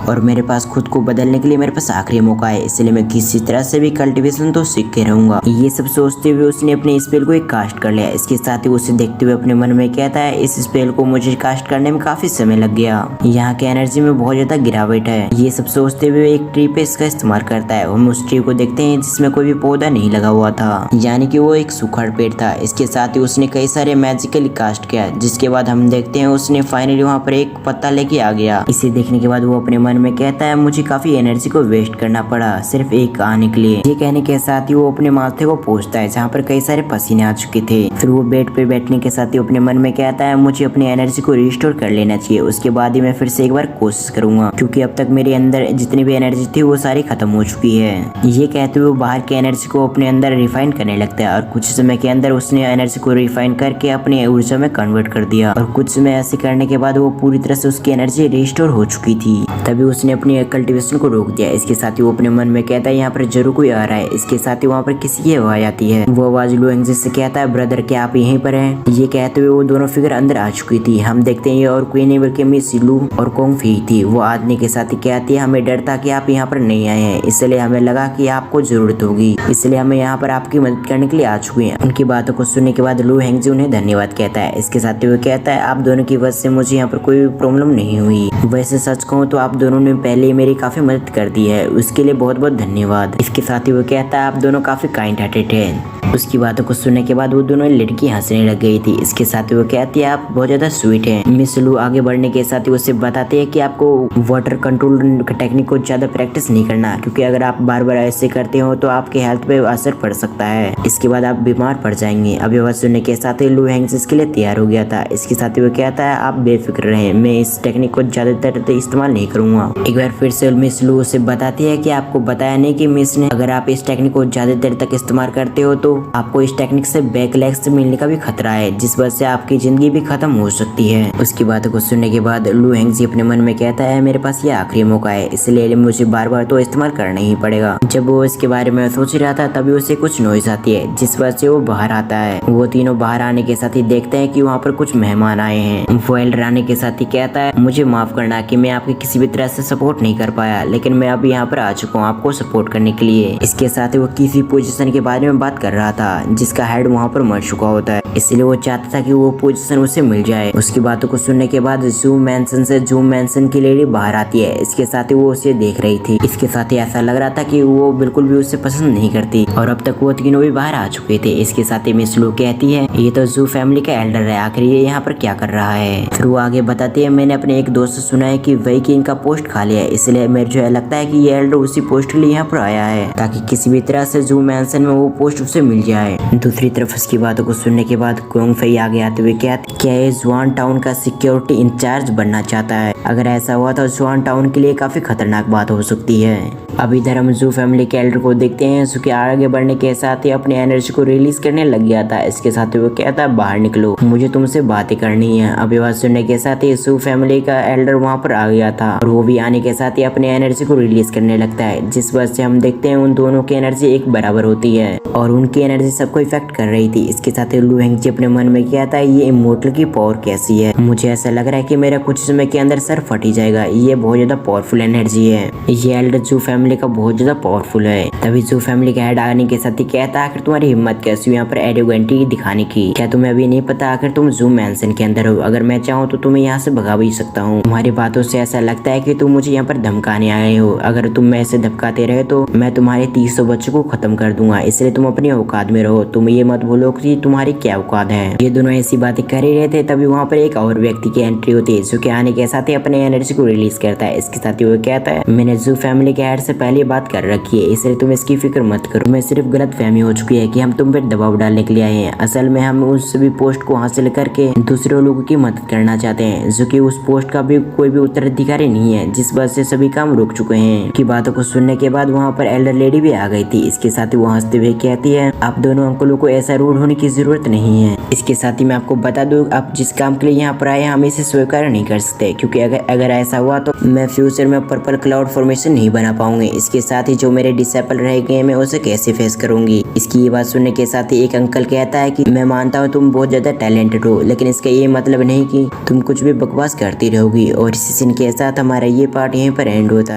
Speaker 1: और मेरे पास खुद को बदलने के लिए मेरे पास आखिरी मौका है, इसलिए मैं किसी तरह से भी कल्टीवेशन तो सीख के रहूंगा। ये सब सोचते हुए उसने अपने स्पेल को एक कास्ट कर लिया। इसके साथ ही उसे देखते हुए अपने मन में कहता है, इस स्पेल को मुझे कास्ट करने में काफी समय लग गया, यहाँ की एनर्जी में बहुत ज्यादा गिरावट है। ये सब सोचते हुए एक ट्री पे इसका इस्तेमाल करता है। हम उस ट्री को देखते हैं जिसमें कोई भी पौधा नहीं लगा हुआ था, यानी कि वो एक सूखा पेड़ था। इसके साथ ही उसने कई सारे मैजिकली कास्ट किया, जिसके बाद हम देखते हैं उसने फाइनली वहाँ पर एक पत्ता लेके आ गया। इसे देखने के बाद वो अपने मन में कहता है, मुझे काफी एनर्जी को वेस्ट करना पड़ा सिर्फ एक आने के लिए। ये कहने के साथ ही वो अपने माथे को पोंछता है जहाँ पर कई सारे पसीने आ चुके थे। फिर वो बेड पे बैठने के साथ ही अपने मन में कहता है, मुझे अपनी एनर्जी को रिस्टोर कर लेना चाहिए, उसके बाद ही मैं फिर से एक बार कोशिश करूंगा, क्योंकि अब तक मेरे अंदर जितनी भी एनर्जी थी वो सारी खत्म हो चुकी है। ये कहते हुए वो बाहर की एनर्जी को अपने अंदर रिफाइन करने लगता है और कुछ समय के अंदर उसने एनर्जी को रिफाइन करके अपनी ऊर्जा में कन्वर्ट कर दिया और कुछ समय ऐसे करने के बाद वो पूरी तरह से उसकी एनर्जी रिस्टोर हो चुकी थी। तभी उसने अपनी कल्टीवेशन को रोक दिया। इसके साथ ही वो अपने मन में कहता है, यहाँ पर जरूर कोई आ रहा है। इसके साथ ही वहाँ पर किसी की आवाज आती है। वो आवाज लू हेंगजी से कहता है, ब्रदर क्या आप आप यहीं पर हैं? ये कहते हुए वो दोनों फिगर अंदर आ चुकी थी। हम देखते हैं ये और कोई नहीं बल्कि मिस लू और कोंग फी थी। वो आदमी के साथ ही कहती है हमें डर था कि आप यहाँ पर नहीं आए हैं, इसलिए हमें लगा कि आपको जरूरत होगी, इसलिए हमें यहाँ पर आपकी मदद करने के लिए आ चुके हैं। उनकी बातों को सुनने के बाद लू हेंगजी उन्हें धन्यवाद कहता है। इसके साथ ही वो कहता है आप दोनों की वजह से मुझे यहाँ पर कोई प्रॉब्लम नहीं हुई। वैसे सच कहूँ तो आप दोनों ने पहले मेरी काफी मदद कर दी है, उसके लिए बहुत बहुत धन्यवाद। इसके साथ ही वो कहता है आप दोनों काफी काइंड हार्टेड हैं। उसकी बातों को सुनने के बाद वो दोनों लड़की हंसने लग गई थी। इसके साथ ही वो कहती है आप बहुत ज्यादा स्वीट हैं। मिस लू आगे बढ़ने के साथ ही उससे बताते हैं कि आपको वाटर कंट्रोल टेक्निक को ज्यादा प्रैक्टिस नहीं करना, क्योंकि अगर आप बार बार ऐसे करते हो तो आपके हेल्थ पे असर पड़ सकता है, इसके बाद आप बीमार पड़ जाएंगे। अब ये बात सुनने के साथ ही लू हेंग्स इसके लिए तैयार हो गया था। इसके साथ ही वो कहता है आप बेफिक्र रहें, मैं इस टेक्निक को ज्यादातर इस्तेमाल नहीं करूंगा। एक बार फिर से मिस लू उसे बताती है कि आपको बताया नहीं कि मिस ने अगर आप इस टेक्निक को ज्यादा देर तक इस्तेमाल करते हो तो आपको इस टेक्निक से बैकलैग्स मिलने का भी खतरा है, जिस वजह से आपकी जिंदगी भी खत्म हो सकती है। उसकी बातों को सुनने के बाद लू हेंगजी अपने मन में कहता है मेरे पास ये आखिरी मौका है, इसलिए मुझे बार बार तो इस्तेमाल करना ही पड़ेगा। जब वो इसके बारे में सोच ही रहा था तभी उसे कुछ नॉइज आती है, जिस वजह से वो बाहर आता है। वो तीनों बाहर आने के साथ ही देखते हैं कि वहाँ पर कुछ मेहमान आए हैं। वो एल्डर आने के साथ ही कहता है मुझे माफ करना कि मैं आपकी किसी भी तरह से सपोर्ट नहीं कर पाया, लेकिन मैं अब यहाँ पर आ चुका हूँ आपको सपोर्ट करने के लिए। इसके साथ ही वो किसी पोजीशन के बारे में बात कर रहा था जिसका हेड वहाँ पर मर चुका होता है, इसलिए वो चाहता था कि वो पोजीशन उसे मिल जाए। उसकी बातों को सुनने के बाद जूम मैंसन से जूम मैंसन की लेडी बाहर आती है। इसके साथ ही वो उसे देख रही थी। इसके साथ ही ऐसा लग रहा था कि वो बिल्कुल भी उसे पसंद नहीं करती और अब तक वो तीनों भी बाहर आ चुके थे। इसके साथ ही मिस लू कहती है ये तो जू फैमिली का एल्डर है, आखिर ये यहाँ पर क्या कर रहा है। फिर वो आगे बताती है मैंने अपने एक दोस्त से सुना है कि वही किंग का पोस्ट खा लिया है, इसलिए मेरे जो लगता है कि ये एल्डर उसी पोस्ट के लिए यहाँ पर आया है ताकि किसी भी तरह से जू मैंसन में वो पोस्ट उसे मिल जाए। दूसरी तरफ उसकी बातों को सुनने के बाद कोंग फई आगे आते हुए कहते क्या ये जुआन टाउन का सिक्योरिटी इंचार्ज बनना चाहता है? अगर ऐसा हुआ तो जुआन टाउन के लिए काफी खतरनाक बात हो सकती है। अब इधर हम जू फैमिली के एल्डर को देखते हैं जो कि आगे बढ़ने के साथ ही अपनी एनर्जी को रिलीज करने लग गया था। इसके साथ ही वो कहता है बाहर निकलो, मुझे तुमसे बातें करनी है। अब ये बात सुनने के साथ ही जू फैमिली का एल्डर वहाँ पर आ गया था और वो भी आने के साथ ही अपनी एनर्जी को रिलीज करने लगता है, जिस वजह से हम देखते हैं उन दोनों की एनर्जी एक बराबर होती है और उनकी एनर्जी सबको इफेक्ट कर रही थी। इसके साथ ही लू हेंगजी अपने मन में कहता है ये इमोर्टल की पावर कैसी है, मुझे ऐसा लग रहा है कि मेरा कुछ समय के अंदर सर फट ही जाएगा, ये बहुत ज्यादा पावरफुल एनर्जी है। ये एल्डर जू फैमिली का बहुत ज्यादा पावरफुल है। तभी जू फैमिली का हेड आने के साथ ही कहता है आखिर तुम्हारी हिम्मत कैसी हुई यहाँ पर एरोगेंटी दिखाने की? क्या तुम्हें अभी नहीं पता आखिर तुम जू मैंसन के अंदर हो? अगर मैं चाहूँ तो तुम्हें यहाँ से भगा भी सकता हूँ। तुम्हारी बातों से ऐसा लगता है कि तुम मुझे यहाँ पर धमकाने आए हो। अगर तुम मैं ऐसे धमकाते रहे तो मैं तुम्हारे 300 बच्चों को खत्म कर दूंगा, इसलिए तुम अपनी औकात में रहो। तुम ये मत बोलो कि तुम्हारी क्या औकात है। ये दोनों ऐसी बातें कर ही रहे थे तभी वहाँ पर एक और व्यक्ति की एंट्री होती है जो कि आने के साथ ही अपने एनर्जी को रिलीज करता है। इसके साथ ही वो कहता है मैंने जू फैमिली के हेड से पहले बात कर रखी है, इसलिए तुम इसकी फिक्र मत करो। तुम्हें सिर्फ गलत फहमी हो चुकी है कि हम तुम पर दबाव डालने के लिए आए हैं। असल में हम उस सभी पोस्ट को हासिल करके दूसरे लोगों की मदद करना चाहते हैं जो कि उस पोस्ट का भी कोई भी उत्तराधिकारी नहीं है, जिस वजह से सभी काम रुक चुके हैं। की बातों को सुनने के बाद वहाँ पर एल्डर लेडी भी आ गई थी। इसके साथ ही वो हंसते हुए कहती है आप दोनों अंकलों को ऐसा रूड होने की जरूरत नहीं है। इसके साथ ही मैं आपको बता दूं आप जिस काम के लिए यहाँ पर आए हम इसे स्वीकार नहीं कर सकते, क्योंकि अगर ऐसा हुआ तो मैं फ्यूचर में पर्पल क्लाउड फॉर्मेशन नहीं बना पाऊंगी। इसके साथ ही जो मेरे डिसेबल रह गए मैं उसे कैसे फेस करूंगी। इसकी ये बात सुनने के साथ ही एक अंकल कहता है कि मैं मानता हूँ तुम बहुत ज्यादा टैलेंटेड हो, लेकिन इसका ये मतलब नहीं कि तुम कुछ भी बकवास करती रहोगी। और इसी सीन के साथ हमारा ये पार्ट यहीं पर एंड होता है।